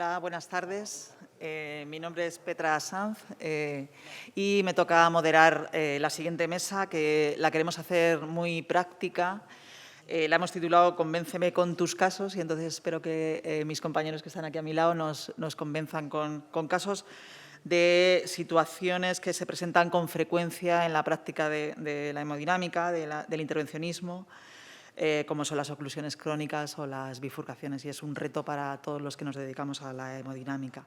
Hola, buenas tardes. Mi nombre es Petra Sanz y me toca moderar la siguiente mesa, que la queremos hacer muy práctica. La hemos titulado Convénceme con tus casos y entonces espero que mis compañeros que están aquí a mi lado nos convenzan con casos de situaciones que se presentan con frecuencia en la práctica de la hemodinámica, del intervencionismo, como son las oclusiones crónicas o las bifurcaciones, y es un reto para todos los que nos dedicamos a la hemodinámica.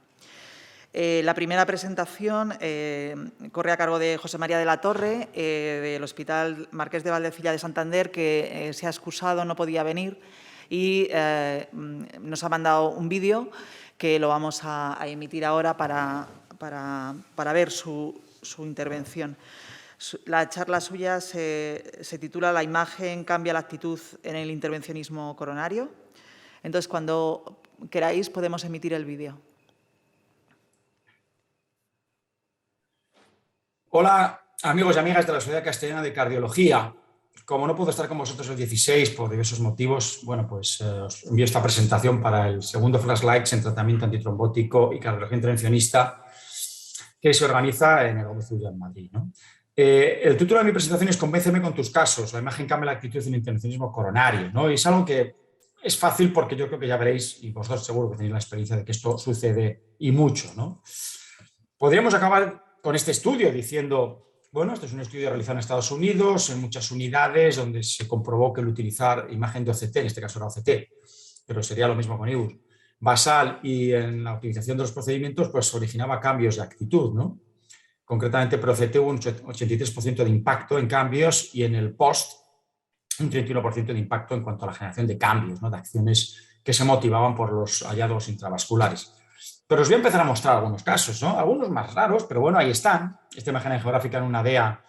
La primera presentación corre a cargo de José María de la Torre, del Hospital Marqués de Valdecilla de Santander, que se ha excusado, no podía venir, y nos ha mandado un vídeo que lo vamos a emitir ahora para ver su intervención. La charla suya se titula «La imagen cambia la actitud en el intervencionismo coronario». Entonces, cuando queráis, podemos emitir el vídeo. Hola, amigos y amigas de la Sociedad Castellana de Cardiología. Como no puedo estar con vosotros el 16 por diversos motivos, bueno, pues os envío esta presentación para el segundo Flashlights en tratamiento antitrombótico y cardiología intervencionista que se organiza en el Gómez Ulla en Madrid, ¿no? El título de mi presentación es Convénceme con tus casos, la imagen cambia la actitud en el intervencionismo coronario, ¿no? Y es algo que es fácil porque yo creo que ya veréis, y vosotros seguro que tenéis la experiencia de que esto sucede y mucho, ¿no? Podríamos acabar con este estudio diciendo, bueno, este es un estudio realizado en Estados Unidos, en muchas unidades, donde se comprobó que el utilizar imagen de OCT, en este caso era OCT, pero sería lo mismo con IBUS, basal y en la optimización de los procedimientos, pues originaba cambios de actitud, ¿no? Concretamente, por OCT hubo un 83% de impacto en cambios y en el post un 31% de impacto en cuanto a la generación de cambios, ¿no? De acciones que se motivaban por los hallazgos intravasculares. Pero os voy a empezar a mostrar algunos casos, ¿no? Algunos más raros, pero bueno, ahí están. Esta imagen geográfica en una DEA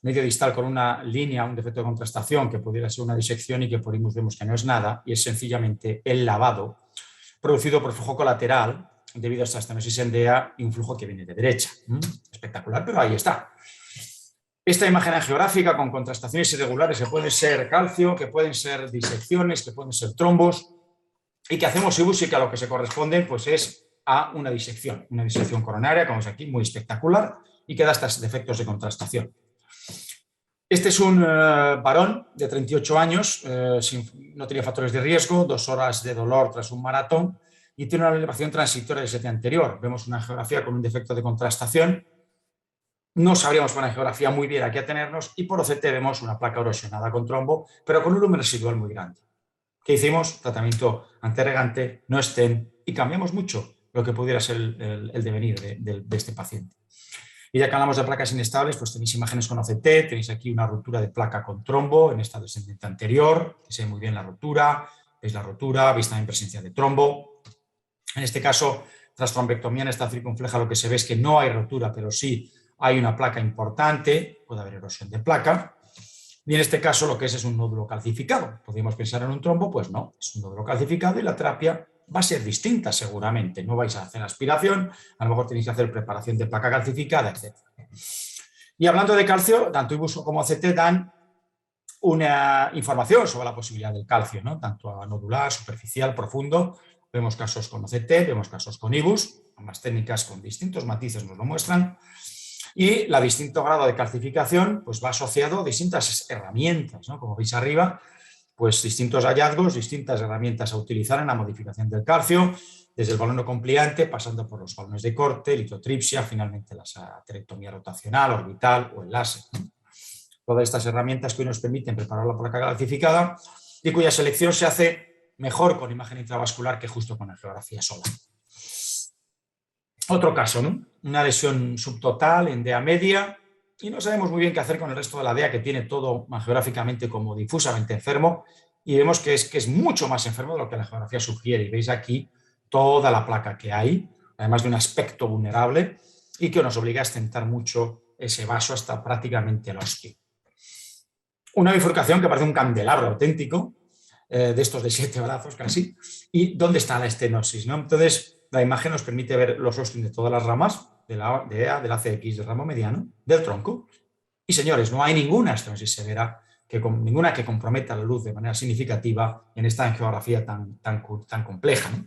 medio distal con una línea, un defecto de contrastación que pudiera ser una disección y que por IMUS vemos que no es nada, y es sencillamente el lavado producido por flujo colateral debido a esta estenosis en DEA y un flujo que viene de derecha. Espectacular, pero ahí está. Esta imagen angiográfica con contrastaciones irregulares que pueden ser calcio, que pueden ser disecciones, que pueden ser trombos, y que hacemos IBUS y que a lo que se corresponde pues es a una disección coronaria, como es aquí, muy espectacular, y que da estos defectos de contrastación. Este es un varón de 38 años, no tenía factores de riesgo, 2 horas de dolor tras un maratón, y tiene una elevación transitoria del ST anterior. Vemos una angiografía con un defecto de contrastación. No sabríamos por angiografía muy bien a qué atenernos, y por OCT vemos una placa erosionada con trombo, pero con un volumen residual muy grande. ¿Qué hicimos? Tratamiento antirregante, no stent, y cambiamos mucho lo que pudiera ser el devenir de este paciente. Y ya que hablamos de placas inestables, pues tenéis imágenes con OCT, tenéis aquí una ruptura de placa con trombo en estado descendente anterior, que se ve muy bien la ruptura, veis la rotura, veis también presencia de trombo. En este caso, tras trombectomía en esta circunfleja, lo que se ve es que no hay rotura, pero sí hay una placa importante, puede haber erosión de placa. Y en este caso lo que es un nódulo calcificado. ¿Podríamos pensar en un trombo? Pues no, es un nódulo calcificado y la terapia va a ser distinta seguramente. No vais a hacer aspiración, a lo mejor tenéis que hacer preparación de placa calcificada, etc. Y hablando de calcio, tanto IBUS como OCT dan una información sobre la posibilidad del calcio, ¿no? Tanto a nodular, superficial, profundo. Vemos casos con OCT, vemos casos con IBUS, ambas técnicas con distintos matices nos lo muestran. Y la distinto grado de calcificación pues va asociado a distintas herramientas, ¿no? Como veis arriba, pues distintos hallazgos, distintas herramientas a utilizar en la modificación del calcio, desde el balón compliante, pasando por los balones de corte, litotripsia, finalmente la aterectomía rotacional, orbital o el láser, ¿no? Todas estas herramientas que hoy nos permiten preparar la placa calcificada y cuya selección se hace mejor con imagen intravascular que justo con angiografía sola. Otro caso, ¿no? Una lesión subtotal en DEA media y no sabemos muy bien qué hacer con el resto de la DEA, que tiene todo angiográficamente como difusamente enfermo, y vemos que es mucho más enfermo de lo que la angiografía sugiere. Y veis aquí toda la placa que hay, además de un aspecto vulnerable y que nos obliga a estentar mucho ese vaso hasta prácticamente el hostio. Una bifurcación que parece un candelabro auténtico, de estos de 7 brazos casi, y ¿dónde está la estenosis, ¿no? Entonces, la imagen nos permite ver los ostios de todas las ramas, de la EA, del ACX, del ramo mediano, del tronco. Y señores, no hay ninguna estenosis severa, ninguna que comprometa la luz de manera significativa en esta angiografía tan compleja, ¿no?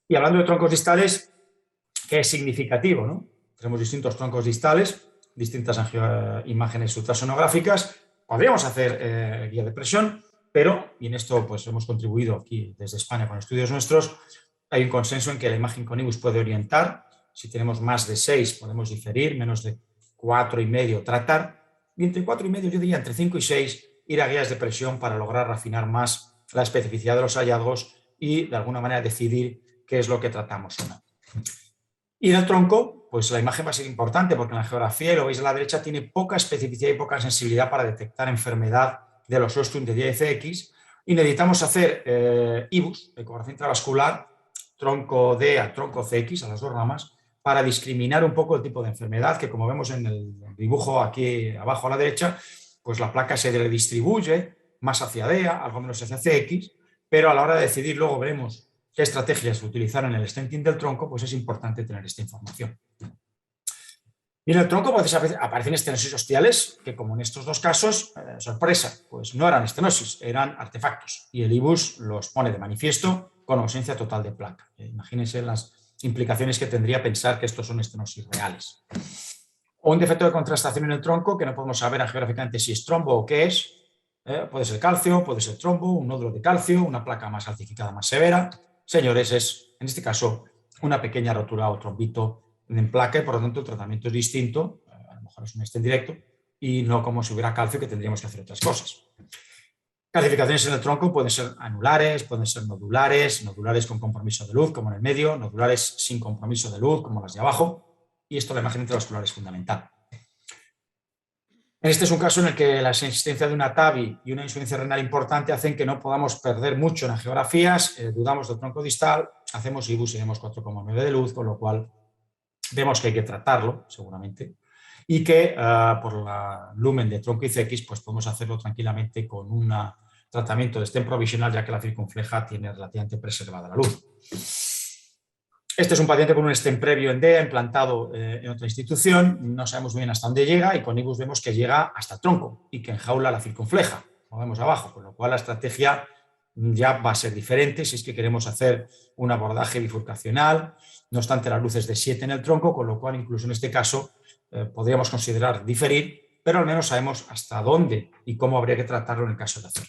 Y hablando de troncos distales, ¿qué es significativo, ¿no? Tenemos distintos troncos distales, distintas imágenes ultrasonográficas. Podríamos hacer guía de presión, pero, y en esto pues hemos contribuido aquí desde España con estudios nuestros, hay un consenso en que la imagen con IBUS puede orientar. Si tenemos más de 6 podemos diferir, menos de 4,5 tratar, y entre 4,5 yo diría entre 5 y 6 ir a guías de presión para lograr afinar más la especificidad de los hallazgos y de alguna manera decidir qué es lo que tratamos o no. Y en el tronco, pues la imagen va a ser importante porque en la geografía, y lo veis a la derecha, tiene poca especificidad y poca sensibilidad para detectar enfermedad de los ostrum de DFX y necesitamos hacer IBUS, ecografía intravascular, tronco D a tronco CX, a las dos ramas, para discriminar un poco el tipo de enfermedad que, como vemos en el dibujo aquí abajo a la derecha, pues la placa se redistribuye más hacia DEA, algo menos hacia CX, pero a la hora de decidir luego veremos qué estrategias utilizar en el stenting del tronco, pues es importante tener esta información. Y en el tronco pues, aparecen estenosis ostiales, que como en estos dos casos, sorpresa, pues no eran estenosis, eran artefactos. Y el IBUS los pone de manifiesto con ausencia total de placa. Imagínense las implicaciones que tendría pensar que estos son estenosis reales. O un defecto de contrastación en el tronco, que no podemos saber geográficamente si es trombo o qué es. Puede ser calcio, puede ser trombo, un nódulo de calcio, una placa más calcificada más severa. Señores, es en este caso una pequeña rotura o trombito en placa y por lo tanto el tratamiento es distinto, a lo mejor es un stent directo y no como si hubiera calcio que tendríamos que hacer otras cosas. Calcificaciones en el tronco pueden ser anulares, pueden ser nodulares, nodulares con compromiso de luz como en el medio, nodulares sin compromiso de luz como las de abajo y esto la imagen intravascular es fundamental. Este es un caso en el que la existencia de una TAVI y una insuficiencia renal importante hacen que no podamos perder mucho en las geografías, dudamos del tronco distal, hacemos IBUS y vemos 4,9 de luz, con lo cual vemos que hay que tratarlo, seguramente, y que por la lumen de tronco ICX pues podemos hacerlo tranquilamente con un tratamiento de stent provisional, ya que la circunfleja tiene relativamente preservada la luz. Este es un paciente con un stent previo en DEA, implantado en otra institución, no sabemos muy bien hasta dónde llega y con IBUS vemos que llega hasta el tronco y que enjaula la circunfleja, como vemos abajo, con lo cual la estrategia ya va a ser diferente si es que queremos hacer un abordaje bifurcacional. No obstante, la luz es de 7 en el tronco, con lo cual incluso en este caso podríamos considerar diferir, pero al menos sabemos hasta dónde y cómo habría que tratarlo en el caso de hacer.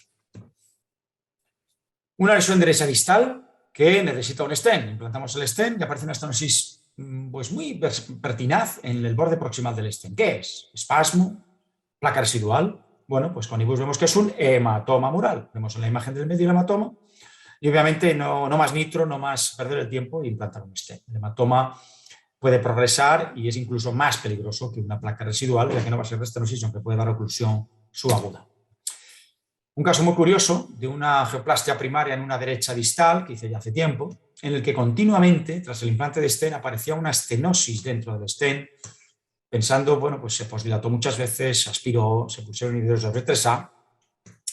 Una lesión derecha distal que necesita un stent. Implantamos el stent y aparece una estenosis pues muy pertinaz en el borde proximal del stent. ¿Qué es? Espasmo, placa residual. Bueno, pues con IBUS vemos que es un hematoma mural. Vemos en la imagen del medio el hematoma y obviamente no más nitro, no más perder el tiempo e implantar un stent. El hematoma puede progresar y es incluso más peligroso que una placa residual, ya que no va a ser de estenosis, aunque puede dar oclusión subaguda. Un caso muy curioso de una angioplastia primaria en una derecha distal, que hice ya hace tiempo, en el que continuamente, tras el implante de stent, aparecía una estenosis dentro del stent, pensando, bueno, pues se posdilató muchas veces, se aspiró, se pusieron inhibidores de R3A,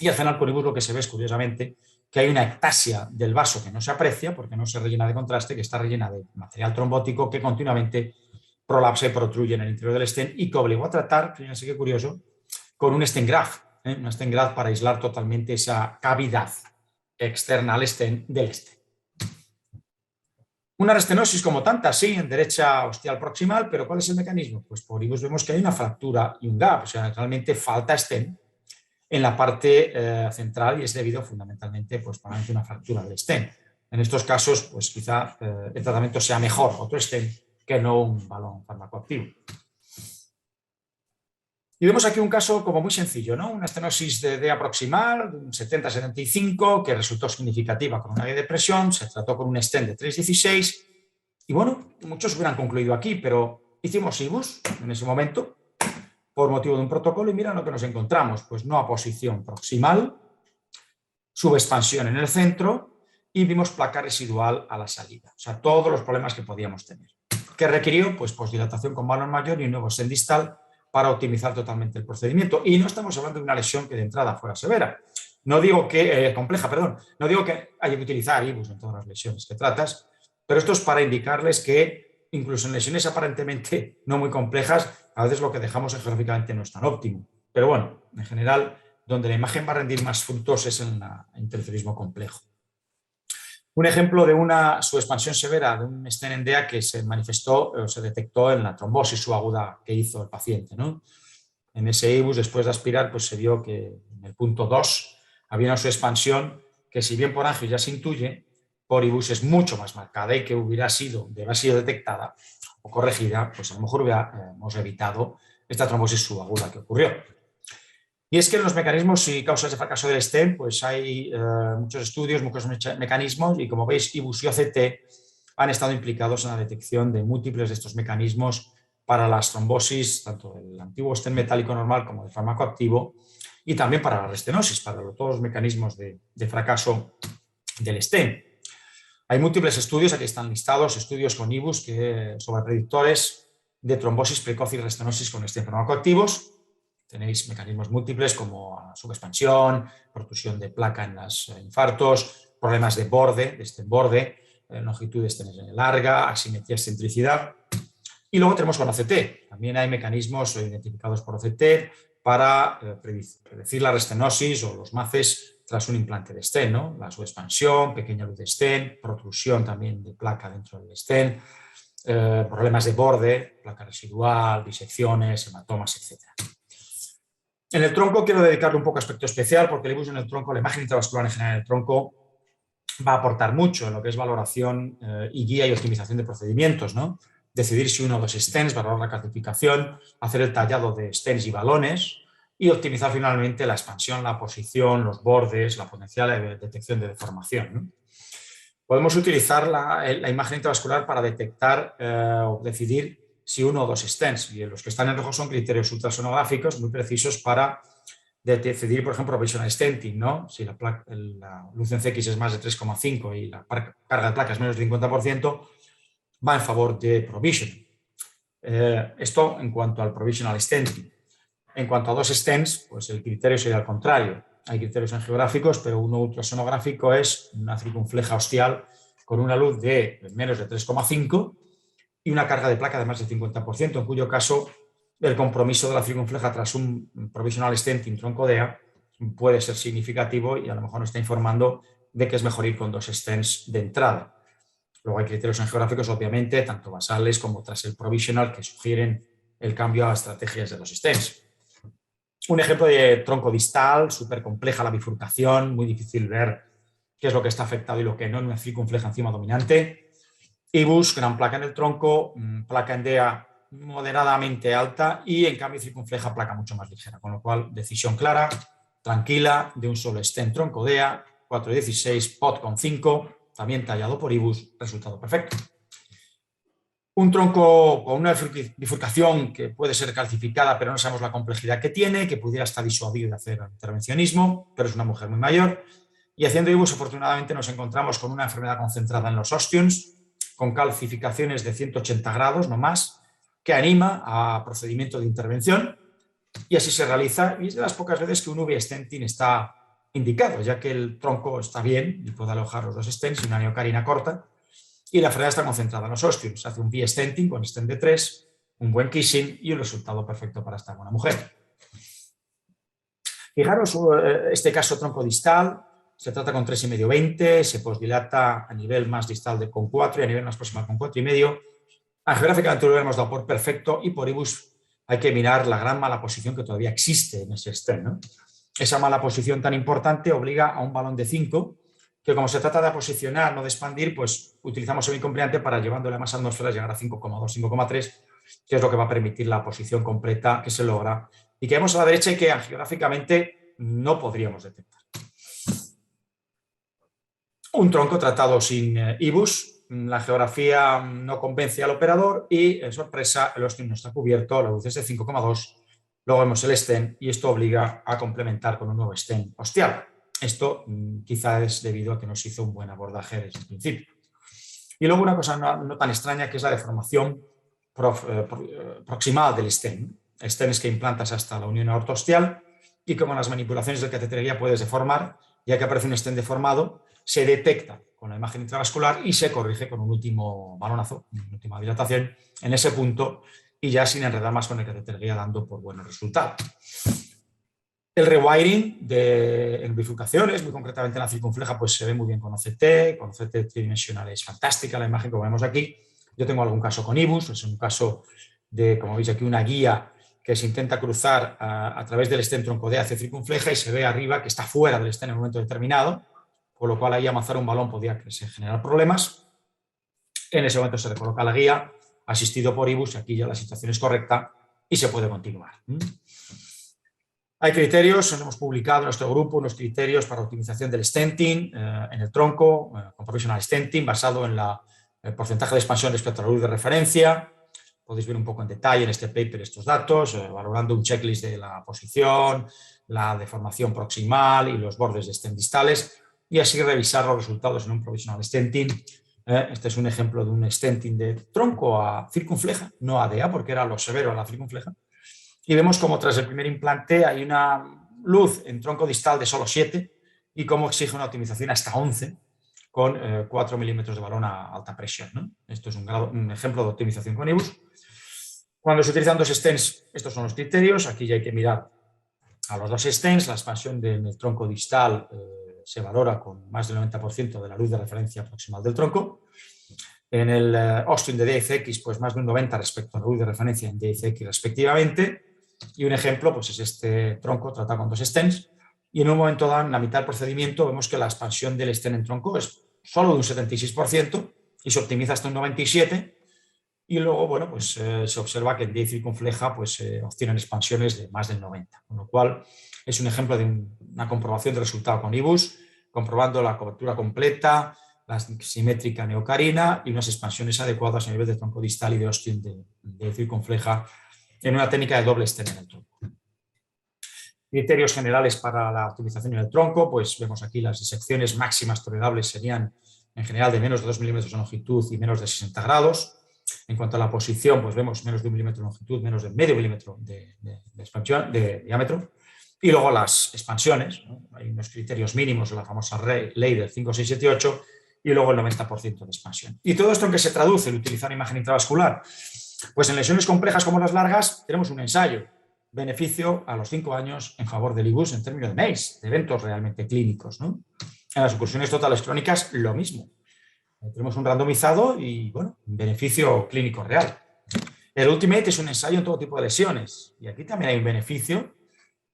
y al final con IBUS lo que se ve es, curiosamente, que hay una ectasia del vaso que no se aprecia, porque no se rellena de contraste, que está rellena de material trombótico que continuamente prolapsa y protruye en el interior del stent y que obligó a tratar, fíjense qué curioso, con un stent graft, un stent graft para aislar totalmente esa cavidad externa al stent del stent. Una restenosis como tantas, sí, en derecha ostial proximal, pero ¿cuál es el mecanismo? Pues por IBUS vemos que hay una fractura y un gap, o sea, realmente falta stent en la parte central y es debido fundamentalmente pues, probablemente una fractura del stent. En estos casos, pues quizá el tratamiento sea mejor otro stent que no un balón farmacoactivo. Y vemos aquí un caso como muy sencillo, ¿no? Una estenosis de DEA proximal, 70-75, que resultó significativa con una guía de presión, se trató con un stent de 3,16 y bueno, muchos hubieran concluido aquí, pero hicimos IBUS en ese momento por motivo de un protocolo y mira lo que nos encontramos, pues no aposición proximal, subexpansión en el centro y vimos placa residual a la salida. O sea, todos los problemas que podíamos tener. ¿Qué requirió? Pues posdilatación con balón mayor y un nuevo stent distal para optimizar totalmente el procedimiento. Y no estamos hablando de una lesión que de entrada fuera severa. No digo que, compleja, perdón. No digo que haya que utilizar IBUS en todas las lesiones que tratas, pero esto es para indicarles que incluso en lesiones aparentemente no muy complejas, a veces lo que dejamos geográficamente no es tan óptimo. Pero bueno, en general, donde la imagen va a rendir más frutos es en el interferismo complejo. Un ejemplo de una subexpansión severa de un stent en DEA que se manifestó o se detectó en la trombosis subaguda que hizo el paciente, ¿no? En ese IBUS, después de aspirar, pues se vio que en el punto 2 había una subexpansión que, si bien por angio ya se intuye, por IBUS es mucho más marcada y que hubiera sido, de haber sido detectada o corregida, pues a lo mejor hubiéramos evitado esta trombosis subaguda que ocurrió. Y es que en los mecanismos y causas de fracaso del stent, pues hay muchos estudios, muchos mecanismos, y como veis, IBUS y OCT han estado implicados en la detección de múltiples de estos mecanismos para las trombosis, tanto del antiguo stent metálico normal como del fármaco activo, y también para la restenosis, para todos los mecanismos de fracaso del stent. Hay múltiples estudios, aquí están listados, estudios con IBUS sobre predictores de trombosis precoz y restenosis con stent fármacoactivos. Tenéis mecanismos múltiples como subexpansión, protrusión de placa en los infartos, problemas de borde, de stent borde, longitud de stent larga, asimetría, excentricidad. Y luego tenemos con OCT. También hay mecanismos identificados por OCT para predecir la restenosis o los MACES tras un implante de stent, ¿no? La subexpansión, pequeña luz de stent, protrusión también de placa dentro del stent, problemas de borde, placa residual, disecciones, hematomas, etc. En el tronco quiero dedicarle un poco a aspecto especial porque el IBUS en el tronco, la imagen intravascular en general en el tronco, va a aportar mucho en lo que es valoración y guía y optimización de procedimientos, ¿no? Decidir si uno o dos stents, valorar la calcificación, hacer el tallado de stents y balones y optimizar finalmente la expansión, la posición, los bordes, la potencial detección de deformación, ¿no? Podemos utilizar la imagen intravascular para detectar o decidir si uno o dos stents, y los que están en rojo son criterios ultrasonográficos muy precisos para decidir, por ejemplo, provisional stenting, ¿no? Si la luz en CX es más de 3,5 y la carga de placa es menos del 50%, va en favor de provisioning. Esto en cuanto al provisional stenting. En cuanto a dos stents, pues el criterio sería el contrario. Hay criterios angiográficos, pero uno ultrasonográfico es una circunfleja ostial con una luz de menos de 3,5 y una carga de placa de más del 50%, en cuyo caso el compromiso de la circunfleja tras un provisional stenting tronco DEA puede ser significativo y a lo mejor nos está informando de que es mejor ir con dos stents de entrada. Luego hay criterios angiográficos, obviamente, tanto basales como tras el provisional, que sugieren el cambio a estrategias de los stents. Un ejemplo de tronco distal, súper compleja la bifurcación, muy difícil ver qué es lo que está afectado y lo que no en una circunfleja enzima dominante. IBUS, gran placa en el tronco, placa en DEA moderadamente alta y en cambio circunfleja placa mucho más ligera, con lo cual decisión clara, tranquila, de un solo stent tronco DEA, 4,16, POT con 5, también tallado por IBUS, resultado perfecto. Un tronco con una bifurcación que puede ser calcificada, pero no sabemos la complejidad que tiene, que pudiera estar disuadido de hacer intervencionismo, pero es una mujer muy mayor. Y haciendo IBUS, afortunadamente, nos encontramos con una enfermedad concentrada en los osteons, con calcificaciones de 180 grados, no más, que anima a procedimiento de intervención. Y así se realiza, y es de las pocas veces que un UV-stenting está indicado, ya que el tronco está bien y puede alojar los dos stents y una neocarina corta, y la enfermedad está concentrada en los osteons. Se hace un V-stenting con stent de 3, un buen kissing y un resultado perfecto para esta buena mujer. Fijaros este caso tronco distal, se trata con 3,5-20, se posdilata a nivel más distal con 4 y a nivel más proximal con 4,5. Angiográficamente lo hemos dado por perfecto y por IBUS hay que mirar la gran mala posición que todavía existe en ese stent, ¿no? Esa mala posición tan importante obliga a un balón de 5, que como se trata de posicionar, no de expandir, pues utilizamos semicomprimante para llevándole a más atmósferas llegar a 5,2, 5,3, que es lo que va a permitir la posición completa que se logra y que vemos a la derecha y que angiográficamente no podríamos detectar. Un tronco tratado sin IBUS, la geografía no convence al operador y, sorpresa, el ostium no está cubierto, la luz es de 5,2, luego vemos el stent y esto obliga a complementar con un nuevo stent ostial. Esto quizá es debido a que no se hizo un buen abordaje desde el principio. Y luego una cosa no tan extraña que es la deformación proximal del stent. El stent es que implantas hasta la unión aorto-ostial y como en las manipulaciones del catetería puedes deformar, ya que aparece un stent deformado, se detecta con la imagen intravascular y se corrige con un último balonazo, una última dilatación en ese punto y ya sin enredar más con el catetería dando por buenos resultados. El rewiring en bifurcaciones, muy concretamente en la circunfleja, pues se ve muy bien con OCT tridimensional es fantástica la imagen, como vemos aquí. Yo tengo algún caso con IBUS, es un caso de, como veis aquí, una guía que se intenta cruzar a través del estén tronco D hacia circunfleja y se ve arriba que está fuera del estén en un momento determinado, con lo cual ahí avanzar un balón podía generar problemas. En ese momento se recoloca la guía, asistido por IBUS, y aquí ya la situación es correcta y se puede continuar. Hay criterios, hemos publicado en nuestro grupo unos criterios para optimización del stenting en el tronco, con provisional stenting, basado en el porcentaje de expansión respecto a la luz de referencia. Podéis ver un poco en detalle en este paper estos datos, valorando un checklist de la posición, la deformación proximal y los bordes de stent distales, y así revisar los resultados en un provisional stenting. Este es un ejemplo de un stenting de tronco a circunfleja, no a DA, porque era lo severo a la circunfleja. Y vemos como tras el primer implante hay una luz en tronco distal de solo 7 y cómo exige una optimización hasta 11 con 4 milímetros de balón a alta presión, ¿no? Esto es un ejemplo de optimización con IBUS. Cuando se utilizan dos stents, estos son los criterios. Aquí ya hay que mirar a los dos stents. La expansión del tronco distal se valora con más del 90% de la luz de referencia proximal del tronco. En el Austin de DXX, pues más de un 90% respecto a la luz de referencia en DXX respectivamente. Y un ejemplo pues es este tronco tratado con dos stents. Y en un momento dado, en la mitad del procedimiento, vemos que la expansión del stent en tronco es solo de un 76% y se optimiza hasta un 97%. Y luego, bueno, pues se observa que en DI circunfleja pues, obtienen expansiones de más del 90%. Con lo cual, es un ejemplo de una comprobación de resultado con IBUS, comprobando la cobertura completa, la simétrica neocarina y unas expansiones adecuadas a nivel de tronco distal y de Austin de circunfleja en una técnica de doble stent en el tronco. Criterios generales para la optimización en el tronco, pues vemos aquí las disecciones máximas tolerables serían en general de menos de 2 milímetros de longitud y menos de 60 grados. En cuanto a la posición, pues vemos menos de 1 milímetro de longitud, menos de medio milímetro de expansión, de diámetro. Y luego las expansiones, ¿no? Hay unos criterios mínimos, la famosa ley del 5, 6, 7, 8, y luego el 90% de expansión. ¿Y todo esto en qué se traduce el utilizar imagen intravascular? Pues en lesiones complejas como las largas tenemos un ensayo, beneficio a los 5 años en favor del IBUS en términos de MACE, de eventos realmente clínicos, ¿no? En las oclusiones totales crónicas, lo mismo. Tenemos un randomizado y, bueno, un beneficio clínico real. El Ultimate es un ensayo en todo tipo de lesiones y aquí también hay un beneficio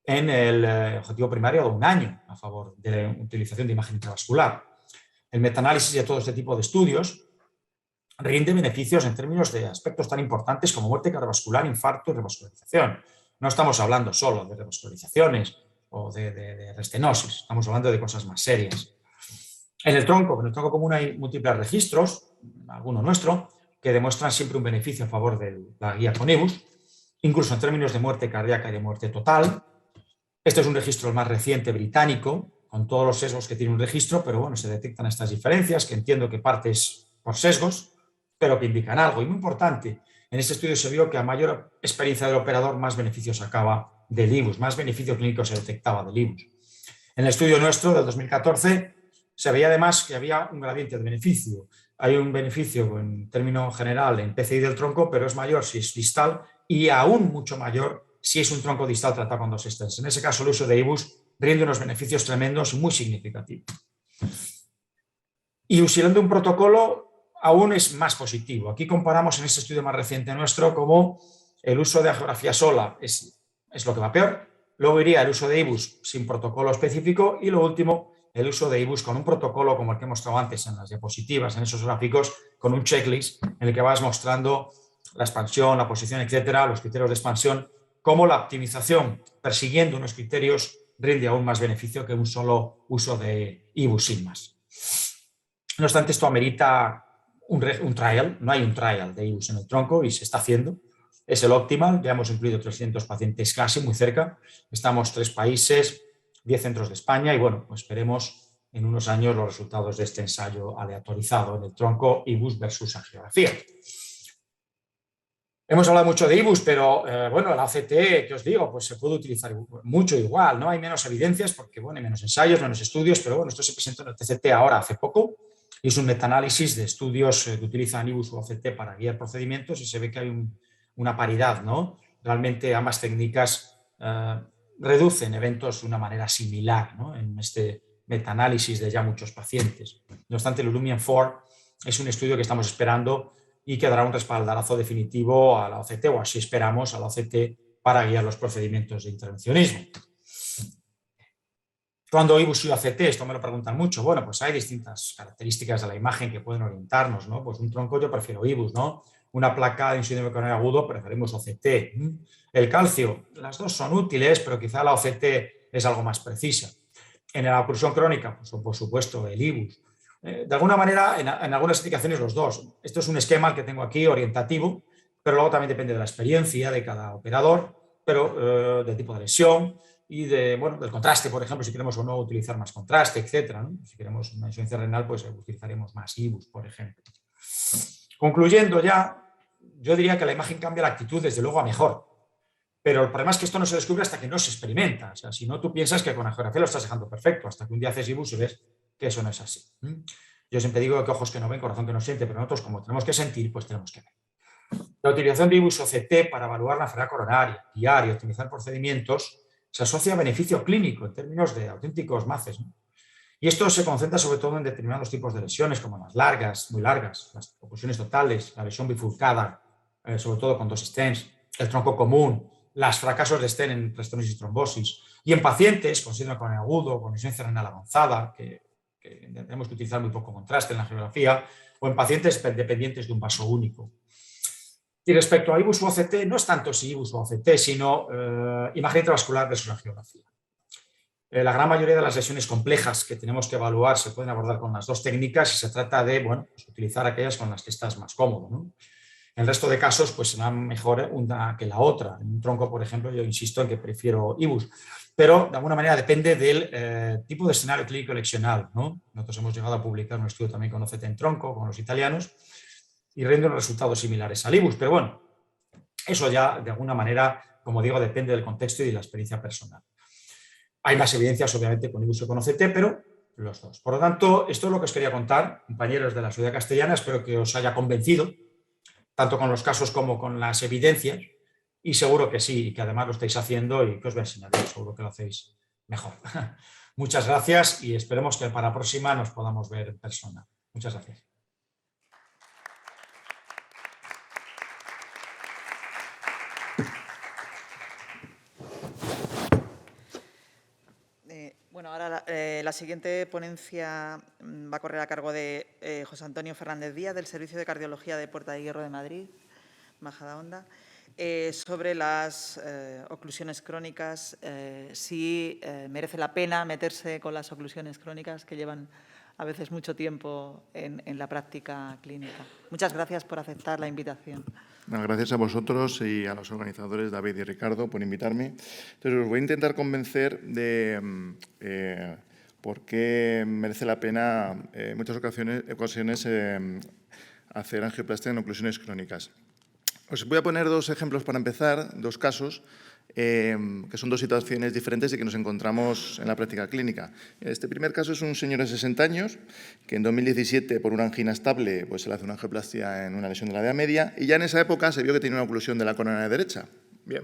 en el objetivo primario de 1 año a favor de la utilización de imagen intravascular. El metaanálisis de todo este tipo de estudios rinde beneficios en términos de aspectos tan importantes como muerte cardiovascular, infarto y revascularización. No estamos hablando solo de revascularizaciones o de restenosis, estamos hablando de cosas más serias. En el tronco común hay múltiples registros, alguno nuestro, que demuestran siempre un beneficio a favor de la guía con IBUS, incluso en términos de muerte cardíaca y de muerte total. Este es un registro el más reciente británico, con todos los sesgos que tiene un registro, pero bueno, se detectan estas diferencias, que entiendo que parte es por sesgos, pero que indican algo. Y muy importante, en este estudio se vio que a mayor experiencia del operador, más beneficios sacaba del IBUS, más beneficio clínico se detectaba del IBUS. En el estudio nuestro del 2014 se veía además que había un gradiente de beneficio. Hay un beneficio en término general en PCI del tronco, pero es mayor si es distal y aún mucho mayor si es un tronco distal tratado con dos stents. En ese caso, el uso de IBUS rinde unos beneficios tremendos muy significativos. Y usando un protocolo aún es más positivo. Aquí comparamos en este estudio más reciente nuestro cómo el uso de angiografía sola es lo que va peor. Luego iría el uso de IBUS sin protocolo específico y lo último, el uso de IBUS con un protocolo como el que he mostrado antes en las diapositivas, en esos gráficos, con un checklist en el que vas mostrando la expansión, la posición, etcétera, los criterios de expansión, cómo la optimización persiguiendo unos criterios rinde aún más beneficio que un solo uso de IBUS sin más. No obstante, esto amerita un trial, no hay un trial de IBUS en el tronco y se está haciendo. Es el Optimal, ya hemos incluido 300 pacientes casi, muy cerca. Estamos 3 países, 10 centros de España y bueno, pues veremos en unos años los resultados de este ensayo aleatorizado en el tronco IBUS versus angiografía. Hemos hablado mucho de IBUS, pero bueno, la OCT, que os digo, pues se puede utilizar mucho igual, ¿no? Hay menos evidencias porque, bueno, hay menos ensayos, menos estudios, pero bueno, esto se presentó en el TCT ahora hace poco y es un metaanálisis de estudios que utilizan IBUS o OCT para guiar procedimientos y se ve que hay una paridad, ¿no? Realmente ambas técnicas reducen eventos de una manera similar, ¿no?, en este metaanálisis de ya muchos pacientes. No obstante, el Olumiant 4 es un estudio que estamos esperando y que dará un respaldarazo definitivo a la OCT, o así esperamos, a la OCT para guiar los procedimientos de intervencionismo. Cuando IBUS y OCT, esto me lo preguntan mucho, bueno, pues hay distintas características de la imagen que pueden orientarnos, ¿no? Pues un tronco yo prefiero IBUS, ¿no? Una placa de insíndrome coronario agudo preferimos OCT. El calcio, las dos son útiles, pero quizá la OCT es algo más precisa. En la oclusión crónica, pues, por supuesto, el IBUS. De alguna manera, en algunas indicaciones los dos. Esto es un esquema que tengo aquí orientativo, pero luego también depende de la experiencia de cada operador, pero del tipo de lesión y del contraste, por ejemplo, si queremos o no utilizar más contraste, etcétera, ¿no? Si queremos una insuficiencia renal, pues utilizaremos más IBUS, por ejemplo. Concluyendo ya, yo diría que la imagen cambia la actitud, desde luego, a mejor. Pero el problema es que esto no se descubre hasta que no se experimenta. O sea, si no, tú piensas que con la geografía lo estás dejando perfecto, hasta que un día haces IBUS y ves que eso no es así. Yo siempre digo que ojos que no ven, corazón que no siente, pero nosotros, como tenemos que sentir, pues tenemos que ver. La utilización de IBUS OCT para evaluar la enfermedad coronaria, guiar y optimizar procedimientos se asocia a beneficio clínico en términos de auténticos maces, ¿no? Y esto se concentra sobre todo en determinados tipos de lesiones, como las largas, muy largas, las oclusiones totales, la lesión bifurcada, sobre todo con 2 stents, el tronco común, los fracasos de stent en estenosis y trombosis. Y en pacientes con síndrome coronario agudo, con insuficiencia renal avanzada, que tenemos que utilizar muy poco contraste en la geografía, o en pacientes dependientes de un vaso único. Y respecto a IBUS u OCT, no es tanto si IBUS o OCT, sino imagen intravascular versus la geografía. La gran mayoría de las lesiones complejas que tenemos que evaluar se pueden abordar con las dos técnicas y se trata de pues utilizar aquellas con las que estás más cómodo, ¿no? En el resto de casos, pues será mejor una que la otra. En un tronco, por ejemplo, yo insisto en que prefiero IBUS, pero de alguna manera depende del tipo de escenario clínico eleccional, ¿no? Nosotros hemos llegado a publicar un estudio también con OCT en tronco, con los italianos, y rinden resultados similares al IBUS, pero bueno, eso ya de alguna manera, como digo, depende del contexto y de la experiencia personal. Hay más evidencias, obviamente, con IBUS y con OCT, pero los dos. Por lo tanto, esto es lo que os quería contar, compañeros de la Sociedad Castellana. Espero que os haya convencido, tanto con los casos como con las evidencias, y seguro que sí, y que además lo estáis haciendo y que os voy a enseñar, seguro que lo hacéis mejor. Muchas gracias y esperemos que para la próxima nos podamos ver en persona. Muchas gracias. Bueno, ahora la siguiente ponencia va a correr a cargo de José Antonio Fernández Díaz, del Servicio de Cardiología de Puerta de Hierro de Madrid, Majadahonda, sobre las oclusiones crónicas, si merece la pena meterse con las oclusiones crónicas que llevan a veces mucho tiempo en la práctica clínica. Muchas gracias por aceptar la invitación. Bueno, gracias a vosotros y a los organizadores, David y Ricardo, por invitarme. Entonces, os voy a intentar convencer de por qué merece la pena en muchas ocasiones hacer angioplastia en oclusiones crónicas. Os voy a poner dos ejemplos para empezar, dos casos, que son dos situaciones diferentes y que nos encontramos en la práctica clínica. Este primer caso es un señor de 60 años que en 2017, por una angina estable, pues se le hace una angioplastia en una lesión de la vea media y ya en esa época se vio que tenía una oclusión de la coronaria derecha. Bien,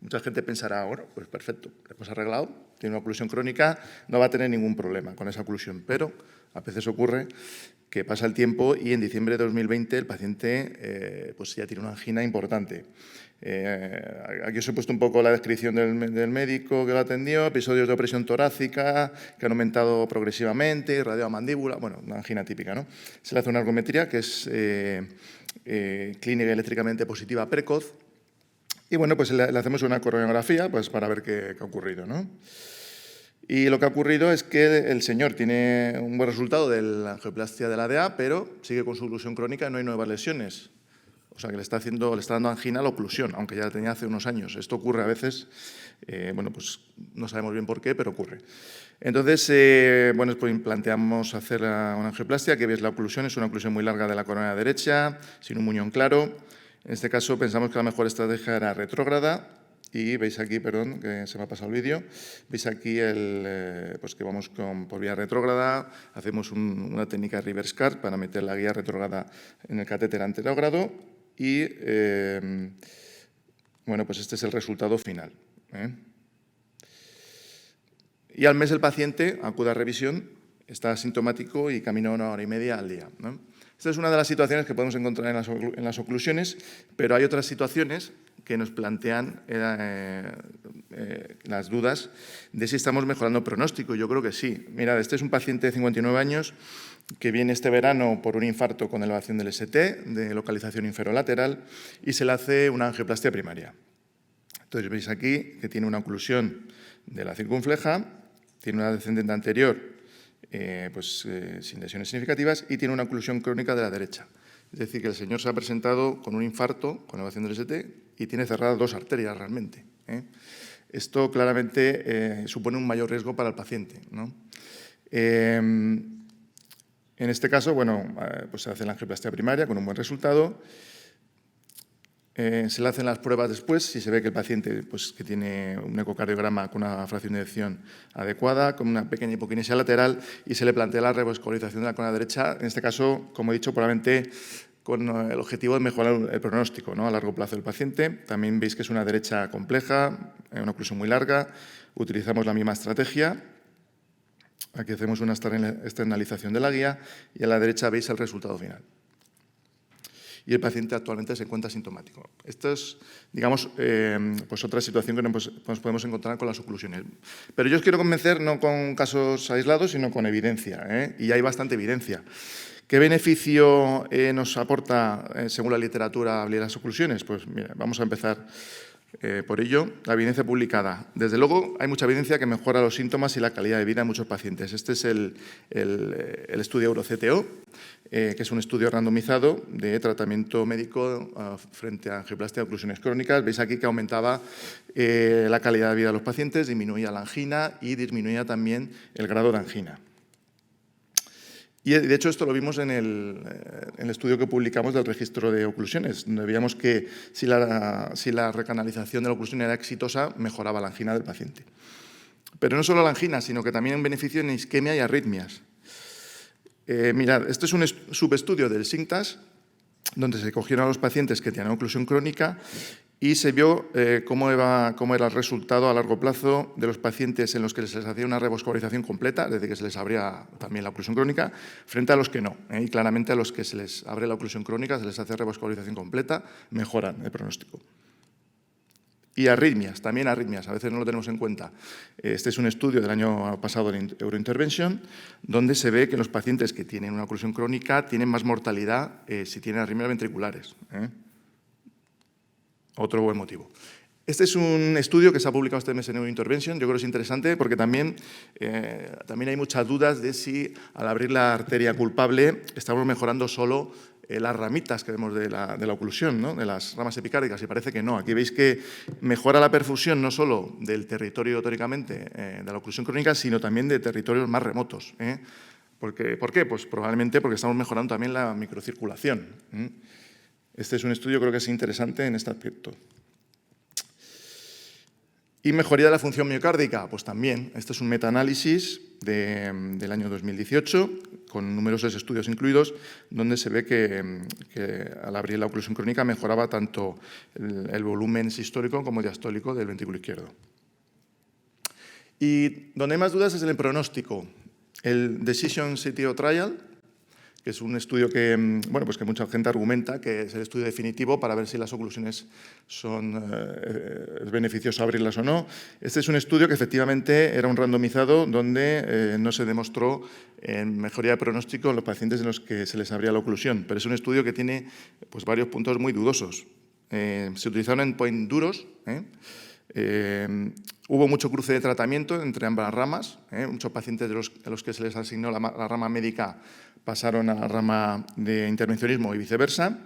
mucha gente pensará, bueno, pues perfecto, lo hemos arreglado, tiene una oclusión crónica, no va a tener ningún problema con esa oclusión, pero a veces ocurre que pasa el tiempo y en diciembre de 2020 el paciente pues ya tiene una angina importante. Aquí os he puesto un poco la descripción del médico que lo atendió, episodios de opresión torácica que han aumentado progresivamente, irradiado a mandíbula, bueno, una angina típica, ¿no? Se le hace una ergometría que es clínica eléctricamente positiva precoz y, bueno, pues le hacemos una coronografía pues, para ver qué ha ocurrido, ¿no? Y lo que ha ocurrido es que el señor tiene un buen resultado de la angioplastia de la DA, pero sigue con su oclusión crónica y no hay nuevas lesiones. O sea, que le está dando angina a la oclusión, aunque ya la tenía hace unos años. Esto ocurre a veces, bueno, pues no sabemos bien por qué, pero ocurre. Entonces, bueno, pues planteamos hacer una angioplastia, que veis la oclusión, es una oclusión muy larga de la coronaria derecha, sin un muñón claro. En este caso pensamos que la mejor estrategia era retrógrada. Y veis aquí, perdón, que se me ha pasado el vídeo, veis aquí pues que vamos por vía retrógrada, hacemos una técnica reverse cart para meter la guía retrógrada en el catéter anterógrado y, bueno, pues este es el resultado final. y al mes el paciente acude a revisión, está asintomático y camina 1 hora y media al día, ¿no? Esta es una de las situaciones que podemos encontrar en las oclusiones, pero hay otras situaciones que nos plantean las dudas de si estamos mejorando el pronóstico. Yo creo que sí. Mirad, este es un paciente de 59 años que viene este verano por un infarto con elevación del ST, de localización inferolateral, y se le hace una angioplastia primaria. Entonces, veis aquí que tiene una oclusión de la circunfleja, tiene una descendente anterior sin lesiones significativas y tiene una oclusión crónica de la derecha. Es decir, que el señor se ha presentado con un infarto, con elevación del ST, y tiene cerradas 2 arterias realmente, ¿eh? Esto claramente supone un mayor riesgo para el paciente, ¿no? En este caso, pues se hace la angioplastia primaria con un buen resultado. Se le hacen las pruebas después, si se ve que el paciente que tiene un ecocardiograma con una fracción de eyección adecuada, con una pequeña hipoquinesia lateral, y se le plantea la revascularización de la corona derecha, en este caso, como he dicho, probablemente con el objetivo de mejorar el pronóstico, ¿no?, a largo plazo del paciente. También veis que es una derecha compleja, una oclusión muy larga. Utilizamos la misma estrategia. Aquí hacemos una externalización de la guía y a la derecha veis el resultado final. Y el paciente actualmente se encuentra asintomático. Esta es, digamos, otra situación que nos podemos encontrar con las oclusiones. Pero yo os quiero convencer no con casos aislados, sino con evidencia, ¿eh? Y hay bastante evidencia. ¿Qué beneficio nos aporta, según la literatura, abrir las oclusiones? Pues mira, vamos a empezar por ello. La evidencia publicada. Desde luego, hay mucha evidencia que mejora los síntomas y la calidad de vida en muchos pacientes. Este es el estudio EuroCTO, que es un estudio randomizado de tratamiento médico frente a angioplastia de oclusiones crónicas. Veis aquí que aumentaba la calidad de vida de los pacientes, disminuía la angina y disminuía también el grado de angina. Y, de hecho, esto lo vimos en el estudio que publicamos del registro de oclusiones, donde veíamos que si la recanalización de la oclusión era exitosa, mejoraba la angina del paciente. Pero no solo la angina, sino que también un beneficio en isquemia y arritmias. Mirad, este es un subestudio del SINCTAS, donde se cogieron a los pacientes que tenían oclusión crónica y se vio cómo era el resultado a largo plazo de los pacientes en los que se les hacía una revascularización completa, es decir, que se les abría también la oclusión crónica, frente a los que no. Y claramente a los que se les abre la oclusión crónica, se les hace revascularización completa, mejoran el pronóstico. Y arritmias, también arritmias, a veces no lo tenemos en cuenta. Este es un estudio del año pasado en Eurointervention, donde se ve que los pacientes que tienen una oclusión crónica tienen más mortalidad si tienen arritmias ventriculares. Otro buen motivo. Este es un estudio que se ha publicado este mes en Eurointervention. Yo creo que es interesante porque también hay muchas dudas de si al abrir la arteria culpable estamos mejorando solo las ramitas que vemos de la oclusión, ¿no?, de las ramas epicárdicas, y parece que no. Aquí veis que mejora la perfusión no solo del territorio teóricamente de la oclusión crónica, sino también de territorios más remotos. ¿Por qué? Pues probablemente porque estamos mejorando también la microcirculación. Este es un estudio, creo que es interesante en este aspecto. ¿Y mejoría de la función miocárdica? Pues también. Este es un metaanálisis del año 2018, con numerosos estudios incluidos, donde se ve que al abrir la oclusión crónica mejoraba tanto el volumen sistólico como diastólico del ventrículo izquierdo. Y donde hay más dudas es en el pronóstico. El Decision CTO Trial, que es un estudio que mucha gente argumenta que es el estudio definitivo para ver si las oclusiones es beneficioso abrirlas o no. Este es un estudio que efectivamente era un randomizado donde no se demostró mejoría de pronóstico en los pacientes en los que se les abría la oclusión, pero es un estudio que tiene varios puntos muy dudosos. Se utilizaron endpoints duros. Hubo mucho cruce de tratamiento entre ambas ramas. Muchos pacientes a los que se les asignó la rama médica pasaron a la rama de intervencionismo y viceversa.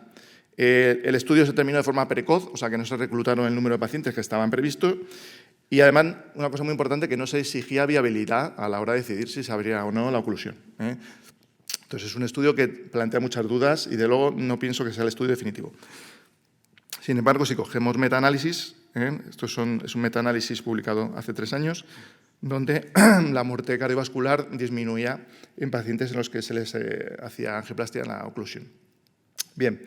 El estudio se terminó de forma precoz, o sea que no se reclutaron el número de pacientes que estaban previstos. Y además, una cosa muy importante, que no se exigía viabilidad a la hora de decidir si se abría o no la oclusión. Entonces, es un estudio que plantea muchas dudas y, de luego, no pienso que sea el estudio definitivo. Sin embargo, si cogemos metaanálisis, es un metaanálisis publicado hace 3 años, donde la muerte cardiovascular disminuía en pacientes en los que se les hacía angioplastia en la oclusión. Bien,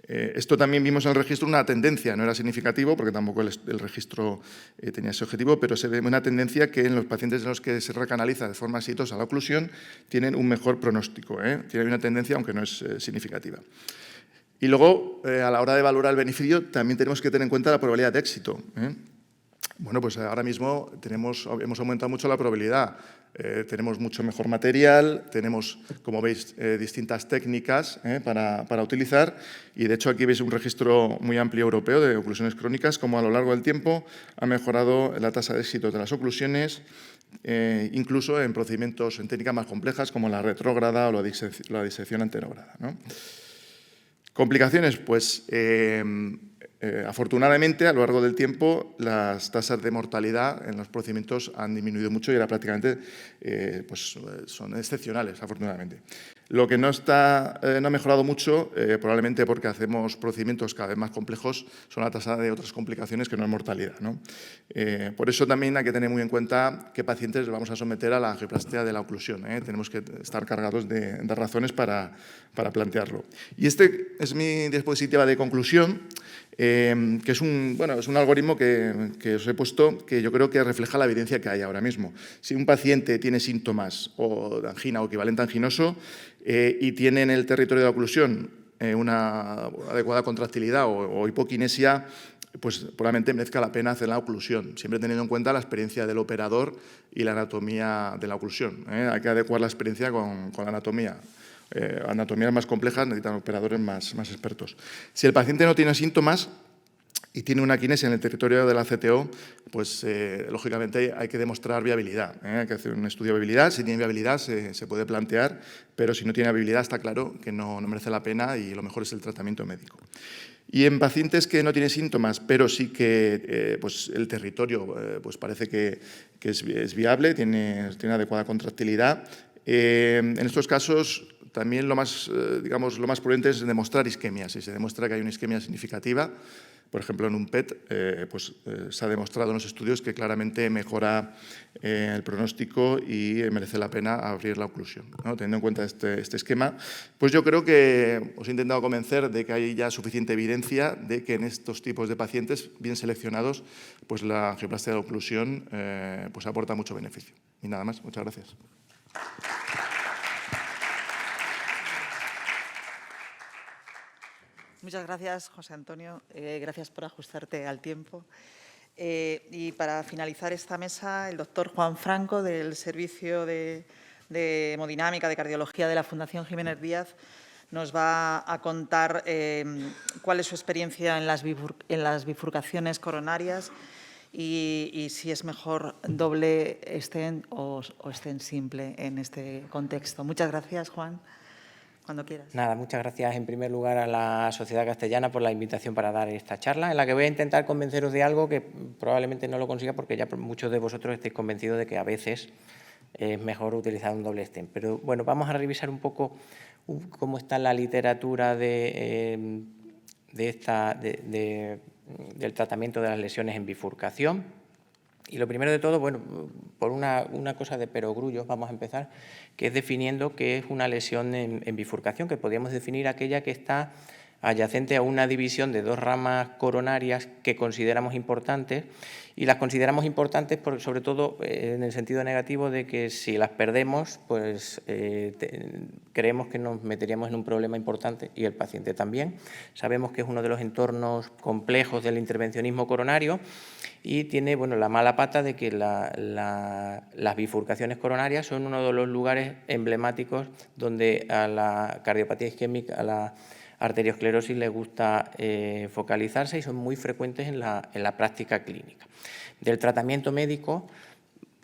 Esto también vimos en el registro una tendencia, no era significativo porque tampoco el registro tenía ese objetivo, pero se ve una tendencia que en los pacientes en los que se recanaliza de forma exitosa la oclusión tienen un mejor pronóstico. Tiene una tendencia, aunque no es significativa. Y luego, a la hora de valorar el beneficio, también tenemos que tener en cuenta la probabilidad de éxito. Bueno, pues ahora mismo hemos aumentado mucho la probabilidad. Tenemos mucho mejor material, tenemos, como veis, distintas técnicas para utilizar y, de hecho, aquí veis un registro muy amplio europeo de oclusiones crónicas, como a lo largo del tiempo ha mejorado la tasa de éxito de las oclusiones, incluso en procedimientos, en técnicas más complejas como la retrógrada o la disección anterógrada, ¿no? Complicaciones, pues afortunadamente a lo largo del tiempo las tasas de mortalidad en los procedimientos han disminuido mucho y ahora prácticamente pues, son excepcionales, afortunadamente. Lo que no ha mejorado mucho, probablemente porque hacemos procedimientos cada vez más complejos, son la tasa de otras complicaciones que no es mortalidad, ¿no? Por eso también hay que tener muy en cuenta qué pacientes vamos a someter a la angioplastia de la oclusión. Tenemos que estar cargados de razones para plantearlo. Y este es mi diapositiva de conclusión, que es un algoritmo que os he puesto que yo creo que refleja la evidencia que hay ahora mismo. Si un paciente tiene síntomas o de angina o equivalente anginoso y tiene en el territorio de la oclusión una adecuada contractilidad o hipoquinesia, pues probablemente merezca la pena hacer la oclusión, siempre teniendo en cuenta la experiencia del operador y la anatomía de la oclusión. Hay que adecuar la experiencia con la anatomía. Anatomías más complejas necesitan operadores más expertos. Si el paciente no tiene síntomas y tiene una quinesia en el territorio de la CTO, pues lógicamente hay que demostrar viabilidad. Hay que hacer un estudio de viabilidad. Si tiene viabilidad se puede plantear, pero si no tiene viabilidad está claro que no merece la pena y lo mejor es el tratamiento médico. Y en pacientes que no tienen síntomas, pero sí que pues el territorio pues parece que es viable, tiene adecuada contractilidad, en estos casos también lo más prudente es demostrar isquemia. Si se demuestra que hay una isquemia significativa, por ejemplo, en un PET, se ha demostrado en los estudios que claramente mejora el pronóstico y merece la pena abrir la oclusión, ¿no? Teniendo en cuenta este esquema, pues yo creo que os he intentado convencer de que hay ya suficiente evidencia de que en estos tipos de pacientes bien seleccionados, pues la angioplastia de la oclusión pues aporta mucho beneficio. Y nada más, muchas gracias. Muchas gracias, José Antonio. Gracias por ajustarte al tiempo. Y para finalizar esta mesa, el doctor Juan Franco, del Servicio de Hemodinámica de Cardiología de la Fundación Jiménez Díaz, nos va a contar cuál es su experiencia en las bifurcaciones coronarias y si es mejor doble stent o stent simple en este contexto. Muchas gracias, Juan. Cuando quieras. Nada, muchas gracias en primer lugar a la Sociedad Castellana por la invitación para dar esta charla, en la que voy a intentar convenceros de algo que probablemente no lo consiga porque ya muchos de vosotros estáis convencidos de que a veces es mejor utilizar un doble stent. Pero bueno, vamos a revisar un poco cómo está la literatura del tratamiento de las lesiones en bifurcación. Y lo primero de todo, bueno, por una cosa de perogrullo vamos a empezar, que es definiendo qué es una lesión en bifurcación, que podríamos definir aquella que está adyacente a una división de dos ramas coronarias que consideramos importantes, y las consideramos importantes sobre todo en el sentido negativo de que si las perdemos, pues creemos que nos meteríamos en un problema importante y el paciente también. Sabemos que es uno de los entornos complejos del intervencionismo coronario y tiene la mala pata de que las bifurcaciones coronarias son uno de los lugares emblemáticos donde a la cardiopatía isquémica, a la arteriosclerosis le gusta focalizarse y son muy frecuentes en la práctica clínica. Del tratamiento médico,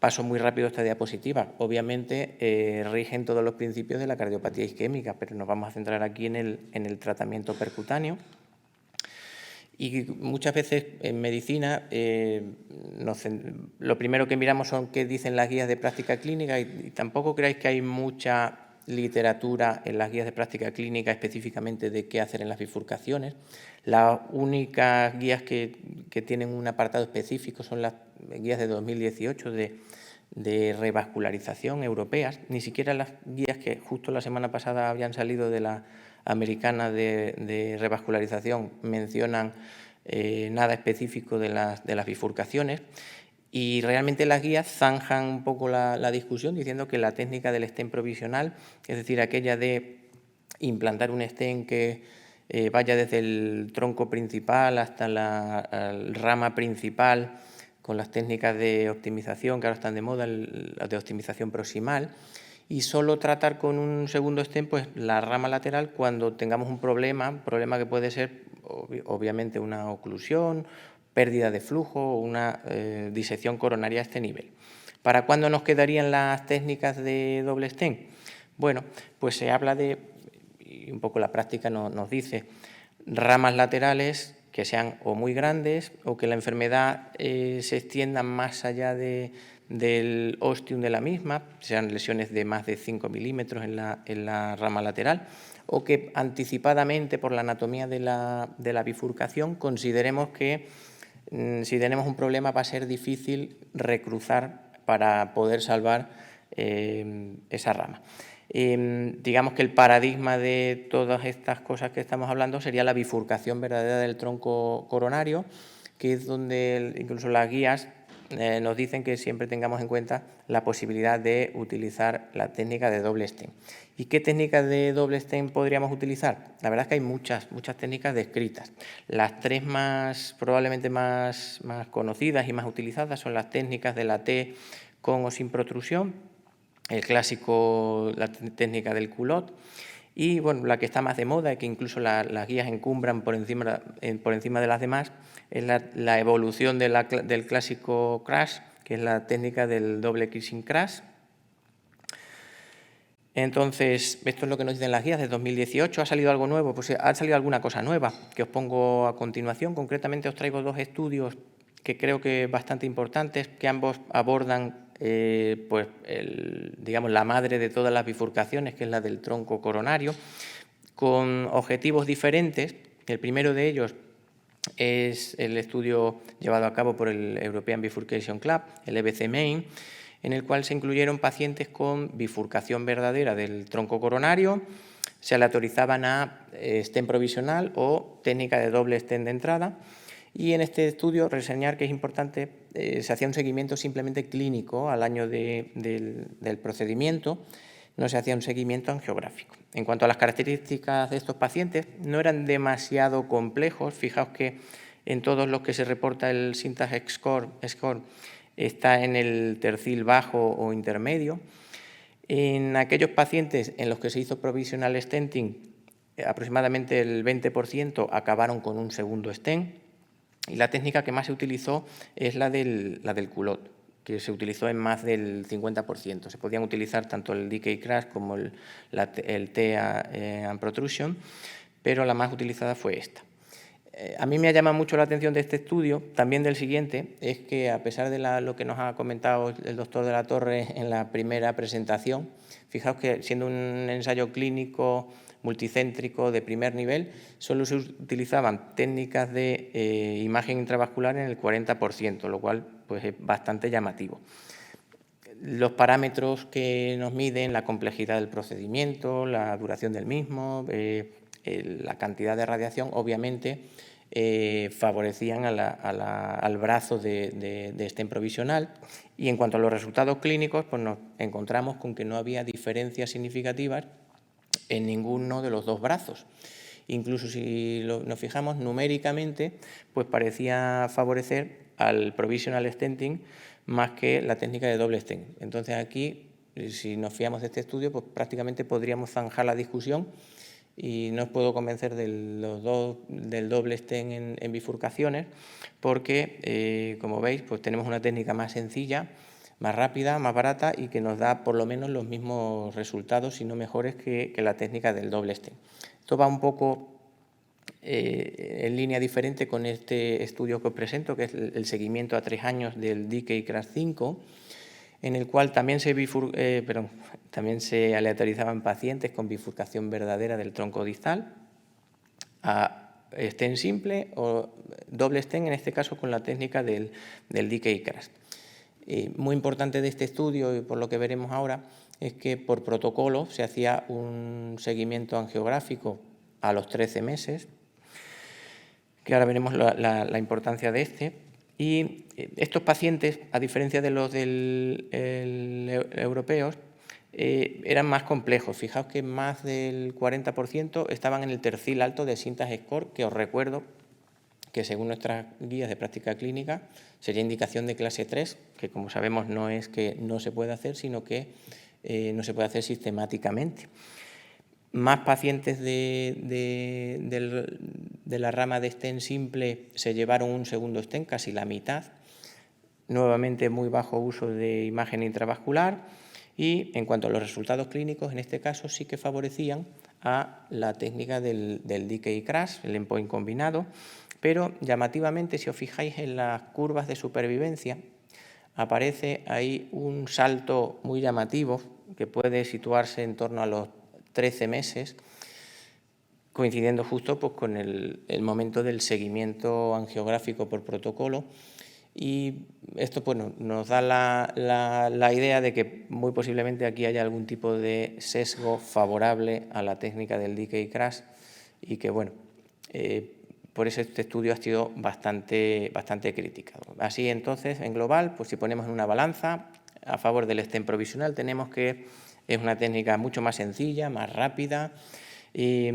paso muy rápido esta diapositiva, obviamente rigen todos los principios de la cardiopatía isquémica, pero nos vamos a centrar aquí en el tratamiento percutáneo. Y muchas veces en medicina lo primero que miramos son qué dicen las guías de práctica clínica y tampoco creáis que hay mucha literatura en las guías de práctica clínica específicamente de qué hacer en las bifurcaciones. Las únicas guías que tienen un apartado específico son las guías de 2018 de revascularización europeas, ni siquiera las guías que justo la semana pasada habían salido de la Americana de Revascularización mencionan nada específico de las bifurcaciones. Y realmente las guías zanjan un poco la discusión diciendo que la técnica del stent provisional, es decir, aquella de implantar un stent que vaya desde el tronco principal hasta la rama principal, con las técnicas de optimización que ahora están de moda, las de optimización proximal, y solo tratar con un segundo stent pues, la rama lateral cuando tengamos un problema que puede ser obviamente una oclusión, pérdida de flujo o una disección coronaria a este nivel. ¿Para cuándo nos quedarían las técnicas de doble stent? Bueno, pues se habla de, y un poco la práctica nos dice, ramas laterales que sean o muy grandes o que la enfermedad se extienda más allá del ostium de la misma, sean lesiones de más de 5 milímetros en la rama lateral, o que anticipadamente por la anatomía de la bifurcación consideremos que si tenemos un problema va a ser difícil recruzar para poder salvar esa rama. Digamos que el paradigma de todas estas cosas que estamos hablando sería la bifurcación verdadera del tronco coronario, que es donde incluso las guías nos dicen que siempre tengamos en cuenta la posibilidad de utilizar la técnica de doble stent. ¿Y qué técnica de doble stent podríamos utilizar? La verdad es que hay muchas técnicas descritas. Las tres probablemente más conocidas y más utilizadas son las técnicas de la T con o sin protrusión, el clásico, la técnica del culot, y bueno, la que está más de moda y que incluso las guías encumbran por encima de las demás es la evolución del clásico crash, que es la técnica del doble kissing crash. Entonces, esto es lo que nos dicen las guías de 2018. ¿Ha salido algo nuevo? Pues ha salido alguna cosa nueva que os pongo a continuación. Concretamente os traigo dos estudios que creo que bastante importantes, que ambos abordan pues digamos, la madre de todas las bifurcaciones, que es la del tronco coronario, con objetivos diferentes. El primero de ellos es el estudio llevado a cabo por el European Bifurcation Club, el EBC Main, en el cual se incluyeron pacientes con bifurcación verdadera del tronco coronario, se aleatorizaban a stent provisional o técnica de doble stent de entrada. Y en este estudio, reseñar que es importante, se hacía un seguimiento simplemente clínico al año del procedimiento, no se hacía un seguimiento angiográfico. En cuanto a las características de estos pacientes, no eran demasiado complejos. Fijaos que en todos los que se reporta el Syntax score está en el tercil bajo o intermedio. En aquellos pacientes en los que se hizo provisional stenting, aproximadamente el 20% acabaron con un segundo stent. Y la técnica que más se utilizó es la del culot, que se utilizó en más del 50%. Se podían utilizar tanto el decay crash como el T and protrusion, pero la más utilizada fue esta. A mí me ha llamado mucho la atención de este estudio, también del siguiente, es que a pesar de lo que nos ha comentado el doctor de la Torre en la primera presentación, fijaos que siendo un ensayo clínico multicéntrico de primer nivel, solo se utilizaban técnicas de imagen intravascular en el 40%, lo cual pues, es bastante llamativo. Los parámetros que nos miden, la complejidad del procedimiento, la duración del mismo, la cantidad de radiación, obviamente favorecían al brazo de stent provisional. Y en cuanto a los resultados clínicos, pues nos encontramos con que no había diferencias significativas en ninguno de los dos brazos. Incluso si nos fijamos numéricamente, pues parecía favorecer al provisional stenting más que la técnica de doble stent. Entonces aquí, si nos fiamos de este estudio, pues prácticamente podríamos zanjar la discusión y no os puedo convencer del doble stent en bifurcaciones porque, como veis, pues tenemos una técnica más sencilla, más rápida, más barata y que nos da por lo menos los mismos resultados, si no mejores, que la técnica del doble stent. Esto va un poco en línea diferente con este estudio que os presento, que es el seguimiento a 3 años del decay crash 5, en el cual también se aleatorizaban pacientes con bifurcación verdadera del tronco distal a stent simple o doble stent, en este caso con la técnica del decay crash. Muy importante de este estudio, y por lo que veremos ahora, es que por protocolo se hacía un seguimiento angiográfico a los 13 meses, que ahora veremos la importancia de este. Y estos pacientes, a diferencia de los europeos, eran más complejos. Fijaos que más del 40% estaban en el tercil alto de Sintas Score, que os recuerdo que según nuestras guías de práctica clínica sería indicación de clase 3, que como sabemos no es que no se pueda hacer, sino que no se puede hacer sistemáticamente. Más pacientes de la rama de stent simple se llevaron un segundo stent, casi la mitad. Nuevamente muy bajo uso de imagen intravascular y en cuanto a los resultados clínicos, en este caso sí que favorecían a la técnica del DKI crash, el endpoint combinado, pero llamativamente, si os fijáis en las curvas de supervivencia, aparece ahí un salto muy llamativo que puede situarse en torno a los 13 meses, coincidiendo justo pues, con el momento del seguimiento angiográfico por protocolo. Y esto bueno, nos da la idea de que muy posiblemente aquí haya algún tipo de sesgo favorable a la técnica del DKI crash y que bueno, por eso este estudio ha sido bastante criticado. Así entonces, en global, pues si ponemos en una balanza a favor del stent provisional, tenemos que es una técnica mucho más sencilla, más rápida, y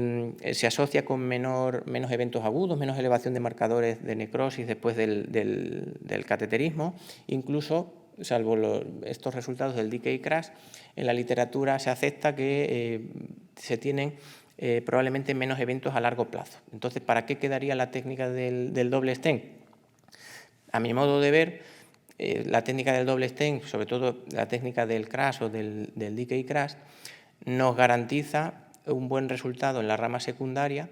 se asocia con menos eventos agudos, menos elevación de marcadores de necrosis después del cateterismo. Incluso, salvo estos resultados del DKI crash, en la literatura se acepta que se tienen probablemente menos eventos a largo plazo. Entonces, ¿para qué quedaría la técnica del doble stent? A mi modo de ver, la técnica del doble stent, sobre todo la técnica del crash o del DKI crash, nos garantiza un buen resultado en la rama secundaria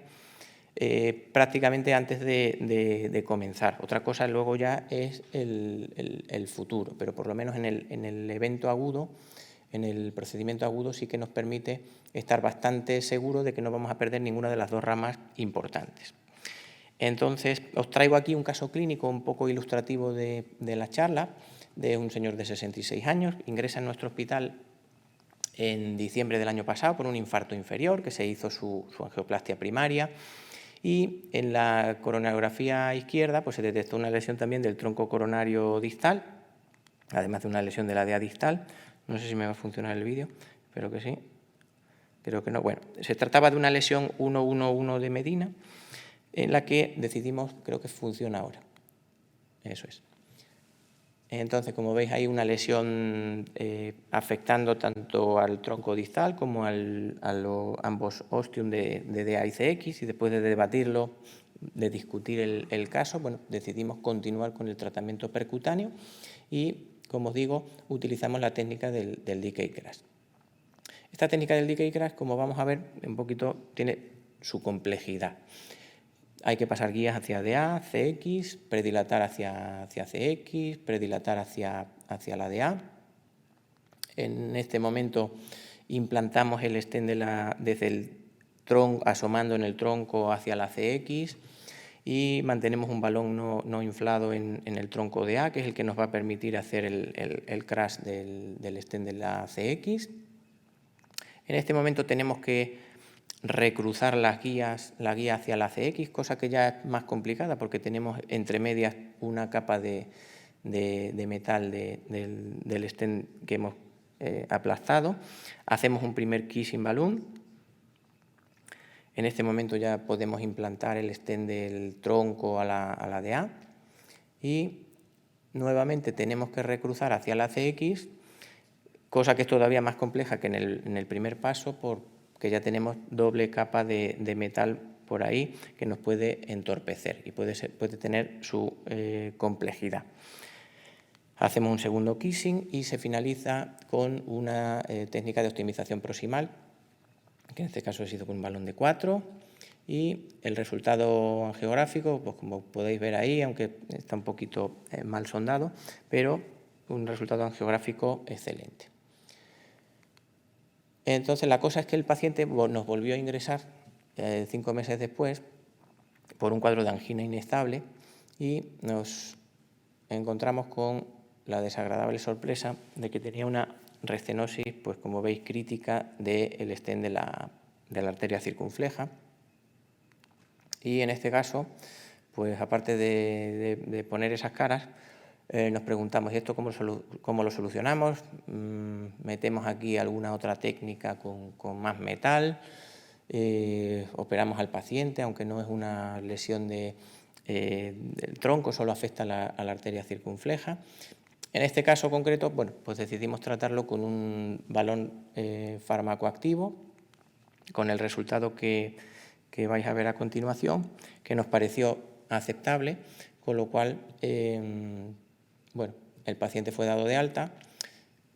prácticamente antes de comenzar. Otra cosa luego ya es el futuro, pero por lo menos en el evento agudo, en el procedimiento agudo sí que nos permite estar bastante seguros de que no vamos a perder ninguna de las dos ramas importantes. Entonces, os traigo aquí un caso clínico un poco ilustrativo de la charla, de un señor de 66 años, ingresa en nuestro hospital en diciembre del año pasado por un infarto inferior, que se hizo su angioplastia primaria, y en la coronariografía izquierda pues, se detectó una lesión también del tronco coronario distal, además de una lesión de la DEA distal. No sé si me va a funcionar el vídeo, espero que sí. Creo que no. Bueno, se trataba de una lesión 111 de Medina, en la que decidimos, creo que funciona ahora. Eso es. Entonces, como veis, hay una lesión afectando tanto al tronco distal como a ambos ostium de DEA y CX, y después de debatirlo, de discutir el caso, bueno, decidimos continuar con el tratamiento percutáneo y, como os digo, utilizamos la técnica del DKI crash. Esta técnica del DKI crash, como vamos a ver, un poquito tiene su complejidad. Hay que pasar guías hacia DA, CX, predilatar hacia CX, predilatar hacia la DA. En este momento implantamos el stent desde el tronco, asomando en el tronco hacia la CX, y mantenemos un balón no inflado en el tronco DA, que es el que nos va a permitir hacer el crash del stent de la CX. En este momento tenemos que recruzar la guía hacia la CX, cosa que ya es más complicada porque tenemos entre medias una capa de metal del stent que hemos aplastado. Hacemos un primer kissing balloon. En este momento ya podemos implantar el stent del tronco a la DA y nuevamente tenemos que recruzar hacia la CX, cosa que es todavía más compleja que en el primer paso porque ya tenemos doble capa de metal por ahí que nos puede entorpecer y puede tener su complejidad. Hacemos un segundo kissing y se finaliza con una técnica de optimización proximal, que en este caso se hizo con un balón de 4, y el resultado angiográfico, pues como podéis ver ahí, aunque está un poquito mal sondado, pero un resultado angiográfico excelente. Entonces, la cosa es que el paciente nos volvió a ingresar 5 meses después por un cuadro de angina inestable y nos encontramos con la desagradable sorpresa de que tenía una restenosis, pues como veis, crítica del stent de la arteria circunfleja. Y en este caso, pues aparte de poner esas caras, nos preguntamos, ¿y esto cómo lo solucionamos? ¿Metemos aquí alguna otra técnica con más metal? ¿Operamos al paciente, aunque no es una lesión del tronco, solo afecta a la arteria circunfleja? En este caso concreto, bueno, pues decidimos tratarlo con un balón farmacoactivo, con el resultado que vais a ver a continuación, que nos pareció aceptable, con lo cual, bueno, el paciente fue dado de alta,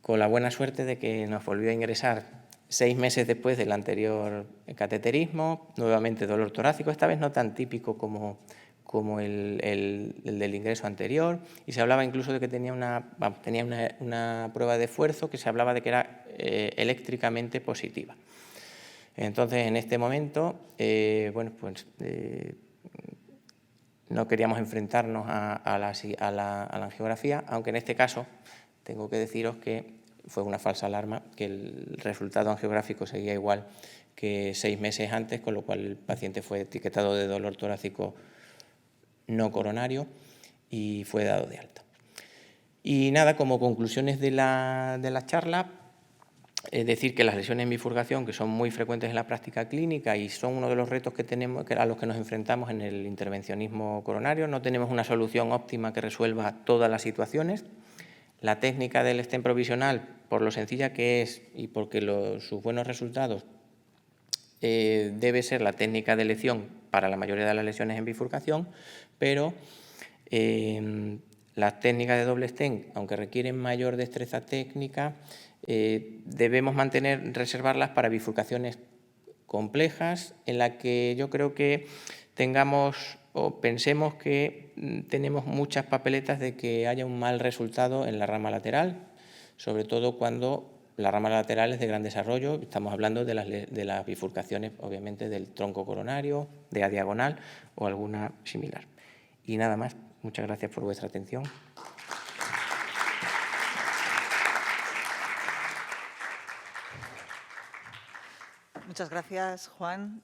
con la buena suerte de que nos volvió a ingresar 6 meses después del anterior cateterismo, nuevamente dolor torácico, esta vez no tan típico como el del ingreso anterior, y se hablaba incluso de que tenía una prueba de esfuerzo que se hablaba de que era eléctricamente positiva. Entonces, en este momento, bueno, pues no queríamos enfrentarnos a la angiografía, aunque en este caso tengo que deciros que fue una falsa alarma, que el resultado angiográfico seguía igual que 6 meses antes, con lo cual el paciente fue etiquetado de dolor torácico no coronario y fue dado de alta. Y nada, como conclusiones de la charla, es decir que las lesiones en bifurcación, que son muy frecuentes en la práctica clínica y son uno de los retos que tenemos, a los que nos enfrentamos en el intervencionismo coronario, no tenemos una solución óptima que resuelva todas las situaciones. La técnica del stent provisional, por lo sencilla que es y porque sus buenos resultados, debe ser la técnica de elección para la mayoría de las lesiones en bifurcación, pero las técnicas de doble stent, aunque requieren mayor destreza técnica, debemos reservarlas para bifurcaciones complejas, en la que yo creo que tengamos o pensemos que tenemos muchas papeletas de que haya un mal resultado en la rama lateral, sobre todo cuando la rama lateral es de gran desarrollo. Estamos hablando de las bifurcaciones, obviamente, del tronco coronario, de adiagonal o alguna similar. Y nada más. Muchas gracias por vuestra atención. Muchas gracias, Juan.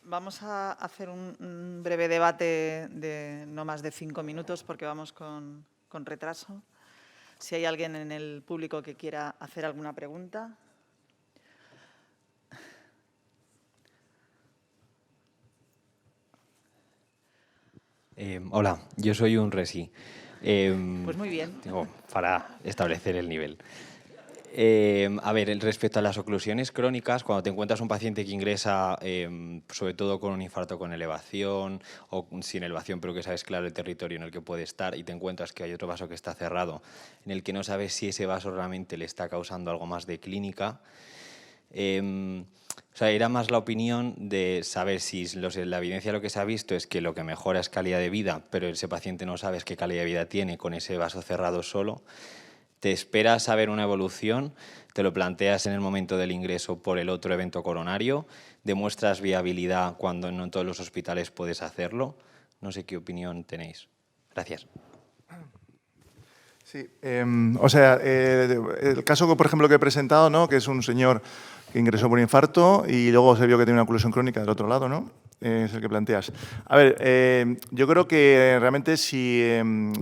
Vamos a hacer un breve debate de no más de 5 minutos porque vamos con retraso. Si hay alguien en el público que quiera hacer alguna pregunta. Hola, yo soy un resi. Pues muy bien. Para establecer el nivel. A ver, respecto a las oclusiones crónicas, cuando te encuentras un paciente que ingresa, sobre todo con un infarto con elevación o sin elevación, pero que sabes claro el territorio en el que puede estar y te encuentras que hay otro vaso que está cerrado, en el que no sabes si ese vaso realmente le está causando algo más de clínica. O sea, era más la opinión de saber si la evidencia lo que se ha visto es que lo que mejora es calidad de vida, pero ese paciente no sabes qué calidad de vida tiene con ese vaso cerrado solo. Te esperas a ver una evolución, te lo planteas en el momento del ingreso por el otro evento coronario, demuestras viabilidad cuando no en todos los hospitales puedes hacerlo. No sé qué opinión tenéis. Gracias. Sí, o sea, el caso, por ejemplo, que he presentado, ¿no?, que es un señor que ingresó por infarto y luego se vio que tiene una oclusión crónica del otro lado, ¿no? Es el que planteas. A ver, yo creo que realmente si en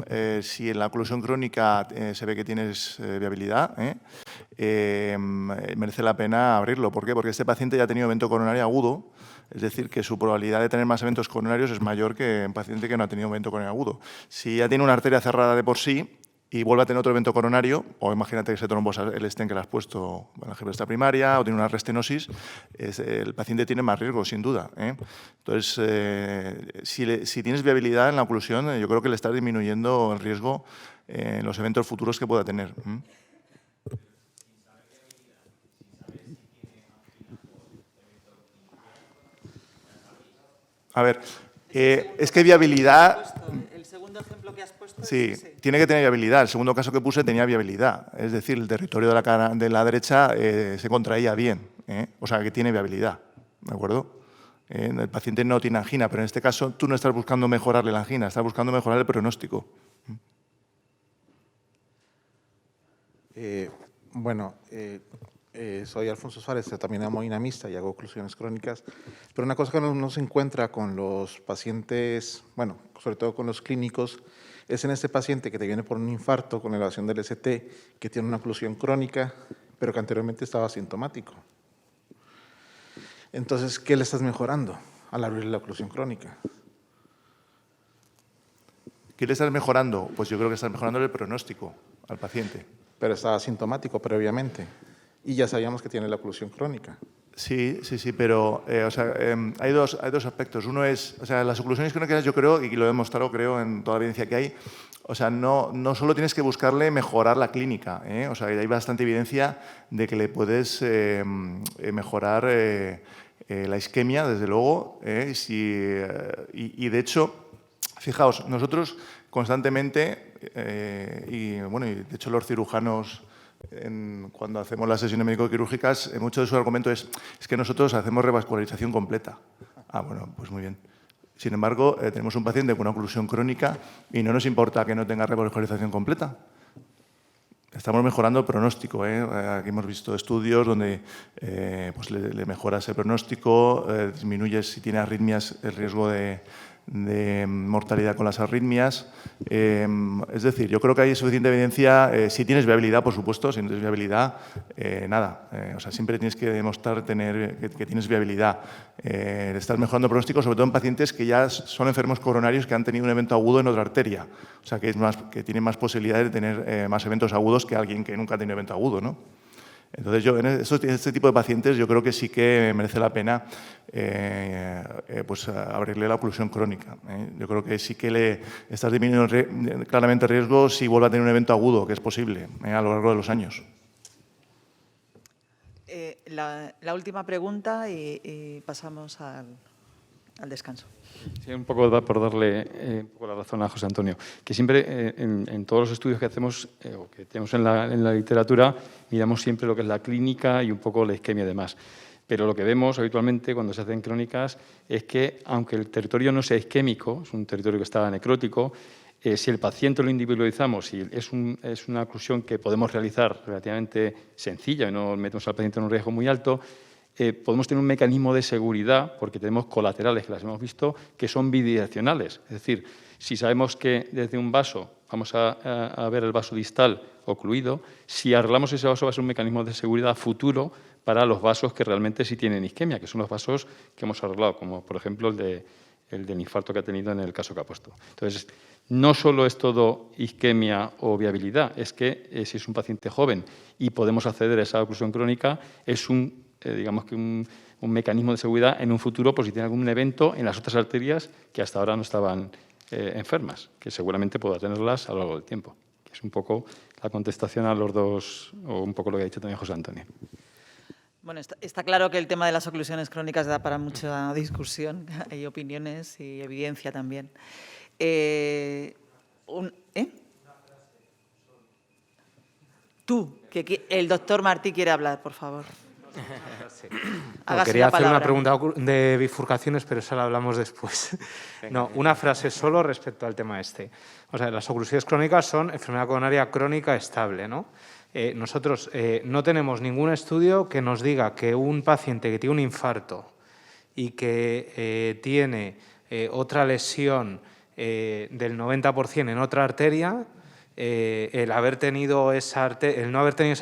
la oclusión crónica se ve que tienes viabilidad, merece la pena abrirlo. ¿Por qué? Porque este paciente ya ha tenido evento coronario agudo, es decir, que su probabilidad de tener más eventos coronarios es mayor que un paciente que no ha tenido evento coronario agudo. Si ya tiene una arteria cerrada de por sí, y vuelve a tener otro evento coronario, o imagínate que se trombosa el stent que le has puesto en la algebresta primaria, o tiene una restenosis, el paciente tiene más riesgo, sin duda. Entonces, si tienes viabilidad en la oclusión, yo creo que le estás disminuyendo el riesgo en los eventos futuros que pueda tener. A ver, es que viabilidad... El segundo ejemplo que has puesto. Sí, tiene que tener viabilidad. El segundo caso que puse tenía viabilidad. Es decir, el territorio de la derecha se contraía bien. O sea, que tiene viabilidad. ¿De acuerdo? El paciente no tiene angina, pero en este caso tú no estás buscando mejorarle la angina, estás buscando mejorar el pronóstico. Bueno, Soy Alfonso Suárez, también hemodinamista y hago oclusiones crónicas, pero una cosa que no se encuentra con los pacientes, bueno, sobre todo con los clínicos, es en este paciente que te viene por un infarto con elevación del ST, que tiene una oclusión crónica, pero que anteriormente estaba asintomático. Entonces, ¿qué le estás mejorando al abrir la oclusión crónica? ¿Qué le estás mejorando? Pues yo creo que estás mejorando el pronóstico al paciente. Pero estaba asintomático previamente y ya sabíamos que tiene la oclusión crónica. Sí, pero hay dos aspectos. Uno es, las oclusiones crónicas yo creo, y lo he demostrado creo en toda la evidencia que hay, no solo tienes que buscarle mejorar la clínica, hay bastante evidencia de que le puedes mejorar la isquemia, desde luego, y de hecho, fijaos, nosotros constantemente, y de hecho los cirujanos, cuando hacemos las sesiones médico-quirúrgicas, mucho de su argumento es que nosotros hacemos revascularización completa. Bueno, pues muy bien. Sin embargo, tenemos un paciente con una oclusión crónica y no nos importa que no tenga revascularización completa. Estamos mejorando el pronóstico. Aquí hemos visto estudios donde pues le mejoras el pronóstico, disminuyes, si tiene arritmias, el riesgo de mortalidad con las arritmias. Es decir, yo creo que hay suficiente evidencia. Si tienes viabilidad, por supuesto, si no tienes viabilidad, nada. Siempre tienes que demostrar que tienes viabilidad. Estás mejorando el pronóstico, sobre todo en pacientes que ya son enfermos coronarios que han tenido un evento agudo en otra arteria. Que tienen más posibilidades de tener más eventos agudos que alguien que nunca ha tenido evento agudo, ¿no? Entonces, yo en este tipo de pacientes yo creo que sí que merece la pena pues abrirle la oclusión crónica. Yo creo que sí que le estás disminuyendo claramente el riesgo si vuelve a tener un evento agudo, que es posible a lo largo de los años. La última pregunta y pasamos al descanso. Sí, un poco por darle un poco la razón a José Antonio, que siempre en todos los estudios que hacemos o que tenemos en la literatura miramos siempre lo que es la clínica y un poco la isquemia y demás. Pero lo que vemos habitualmente cuando se hacen crónicas es que, aunque el territorio no sea isquémico, es un territorio que está necrótico, si el paciente lo individualizamos y es una oclusión que podemos realizar relativamente sencilla y no metemos al paciente en un riesgo muy alto, podemos tener un mecanismo de seguridad, porque tenemos colaterales, que las hemos visto, que son bidireccionales. Es decir, si sabemos que desde un vaso vamos a ver el vaso distal ocluido, si arreglamos ese vaso va a ser un mecanismo de seguridad futuro para los vasos que realmente sí tienen isquemia, que son los vasos que hemos arreglado, como por ejemplo el del infarto que ha tenido en el caso que ha puesto. Entonces, no solo es todo isquemia o viabilidad, es que si es un paciente joven y podemos acceder a esa oclusión crónica, es digamos que un mecanismo de seguridad en un futuro por si tiene algún evento en las otras arterias que hasta ahora no estaban enfermas, que seguramente pueda tenerlas a lo largo del tiempo. Que es un poco la contestación a los dos, o un poco lo que ha dicho también José Antonio. Bueno, está claro que el tema de las oclusiones crónicas da para mucha discusión, hay opiniones y evidencia también. Tú, que el doctor Martí quiere hablar, por favor. Sí. Quería hacer una pregunta de bifurcaciones, pero eso la hablamos después. No, una frase solo respecto al tema este. Las oclusiones crónicas son enfermedad coronaria crónica estable, ¿no? Nosotros no tenemos ningún estudio que nos diga que un paciente que tiene un infarto y que tiene otra lesión del 90% en otra arteria, el no haber tenido esa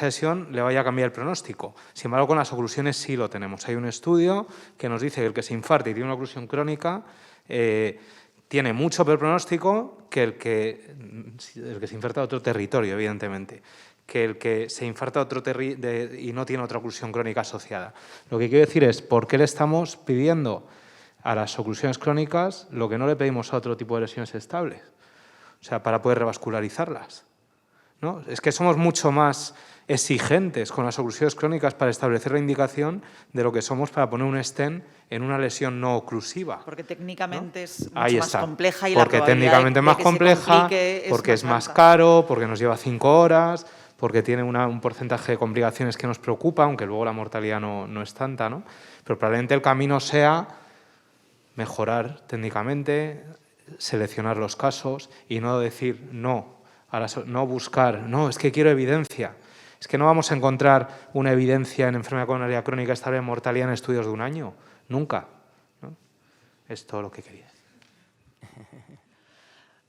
lesión le vaya a cambiar el pronóstico. Sin embargo, con las oclusiones sí lo tenemos. Hay un estudio que nos dice que el que se infarta y tiene una oclusión crónica tiene mucho peor pronóstico que el que se infarta a otro territorio, evidentemente, que el que se infarta a otro y no tiene otra oclusión crónica asociada. Lo que quiero decir es, ¿por qué le estamos pidiendo a las oclusiones crónicas lo que no le pedimos a otro tipo de lesiones estables? Para poder revascularizarlas, ¿no? Es que somos mucho más exigentes con las oclusiones crónicas para establecer la indicación de lo que somos para poner un stent en una lesión no oclusiva. Porque técnicamente, ¿no?, es mucho Ahí más está. compleja y porque la técnicamente es más compleja, porque es más caro, porque nos lleva 5 horas, porque tiene un porcentaje de complicaciones que nos preocupa, aunque luego la mortalidad no es tanta, ¿no? Pero probablemente el camino sea mejorar técnicamente, seleccionar los casos y no decir no, no buscar, no, es que quiero evidencia. Es que no vamos a encontrar una evidencia en enfermedad coronaria crónica estable en mortalidad en estudios de un año, nunca, ¿no? Es todo lo que quería decir.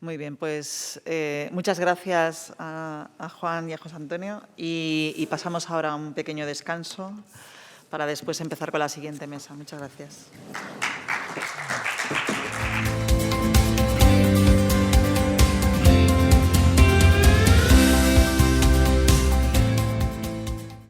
Muy bien, pues muchas gracias a Juan y a José Antonio y pasamos ahora a un pequeño descanso para después empezar con la siguiente mesa. Muchas gracias.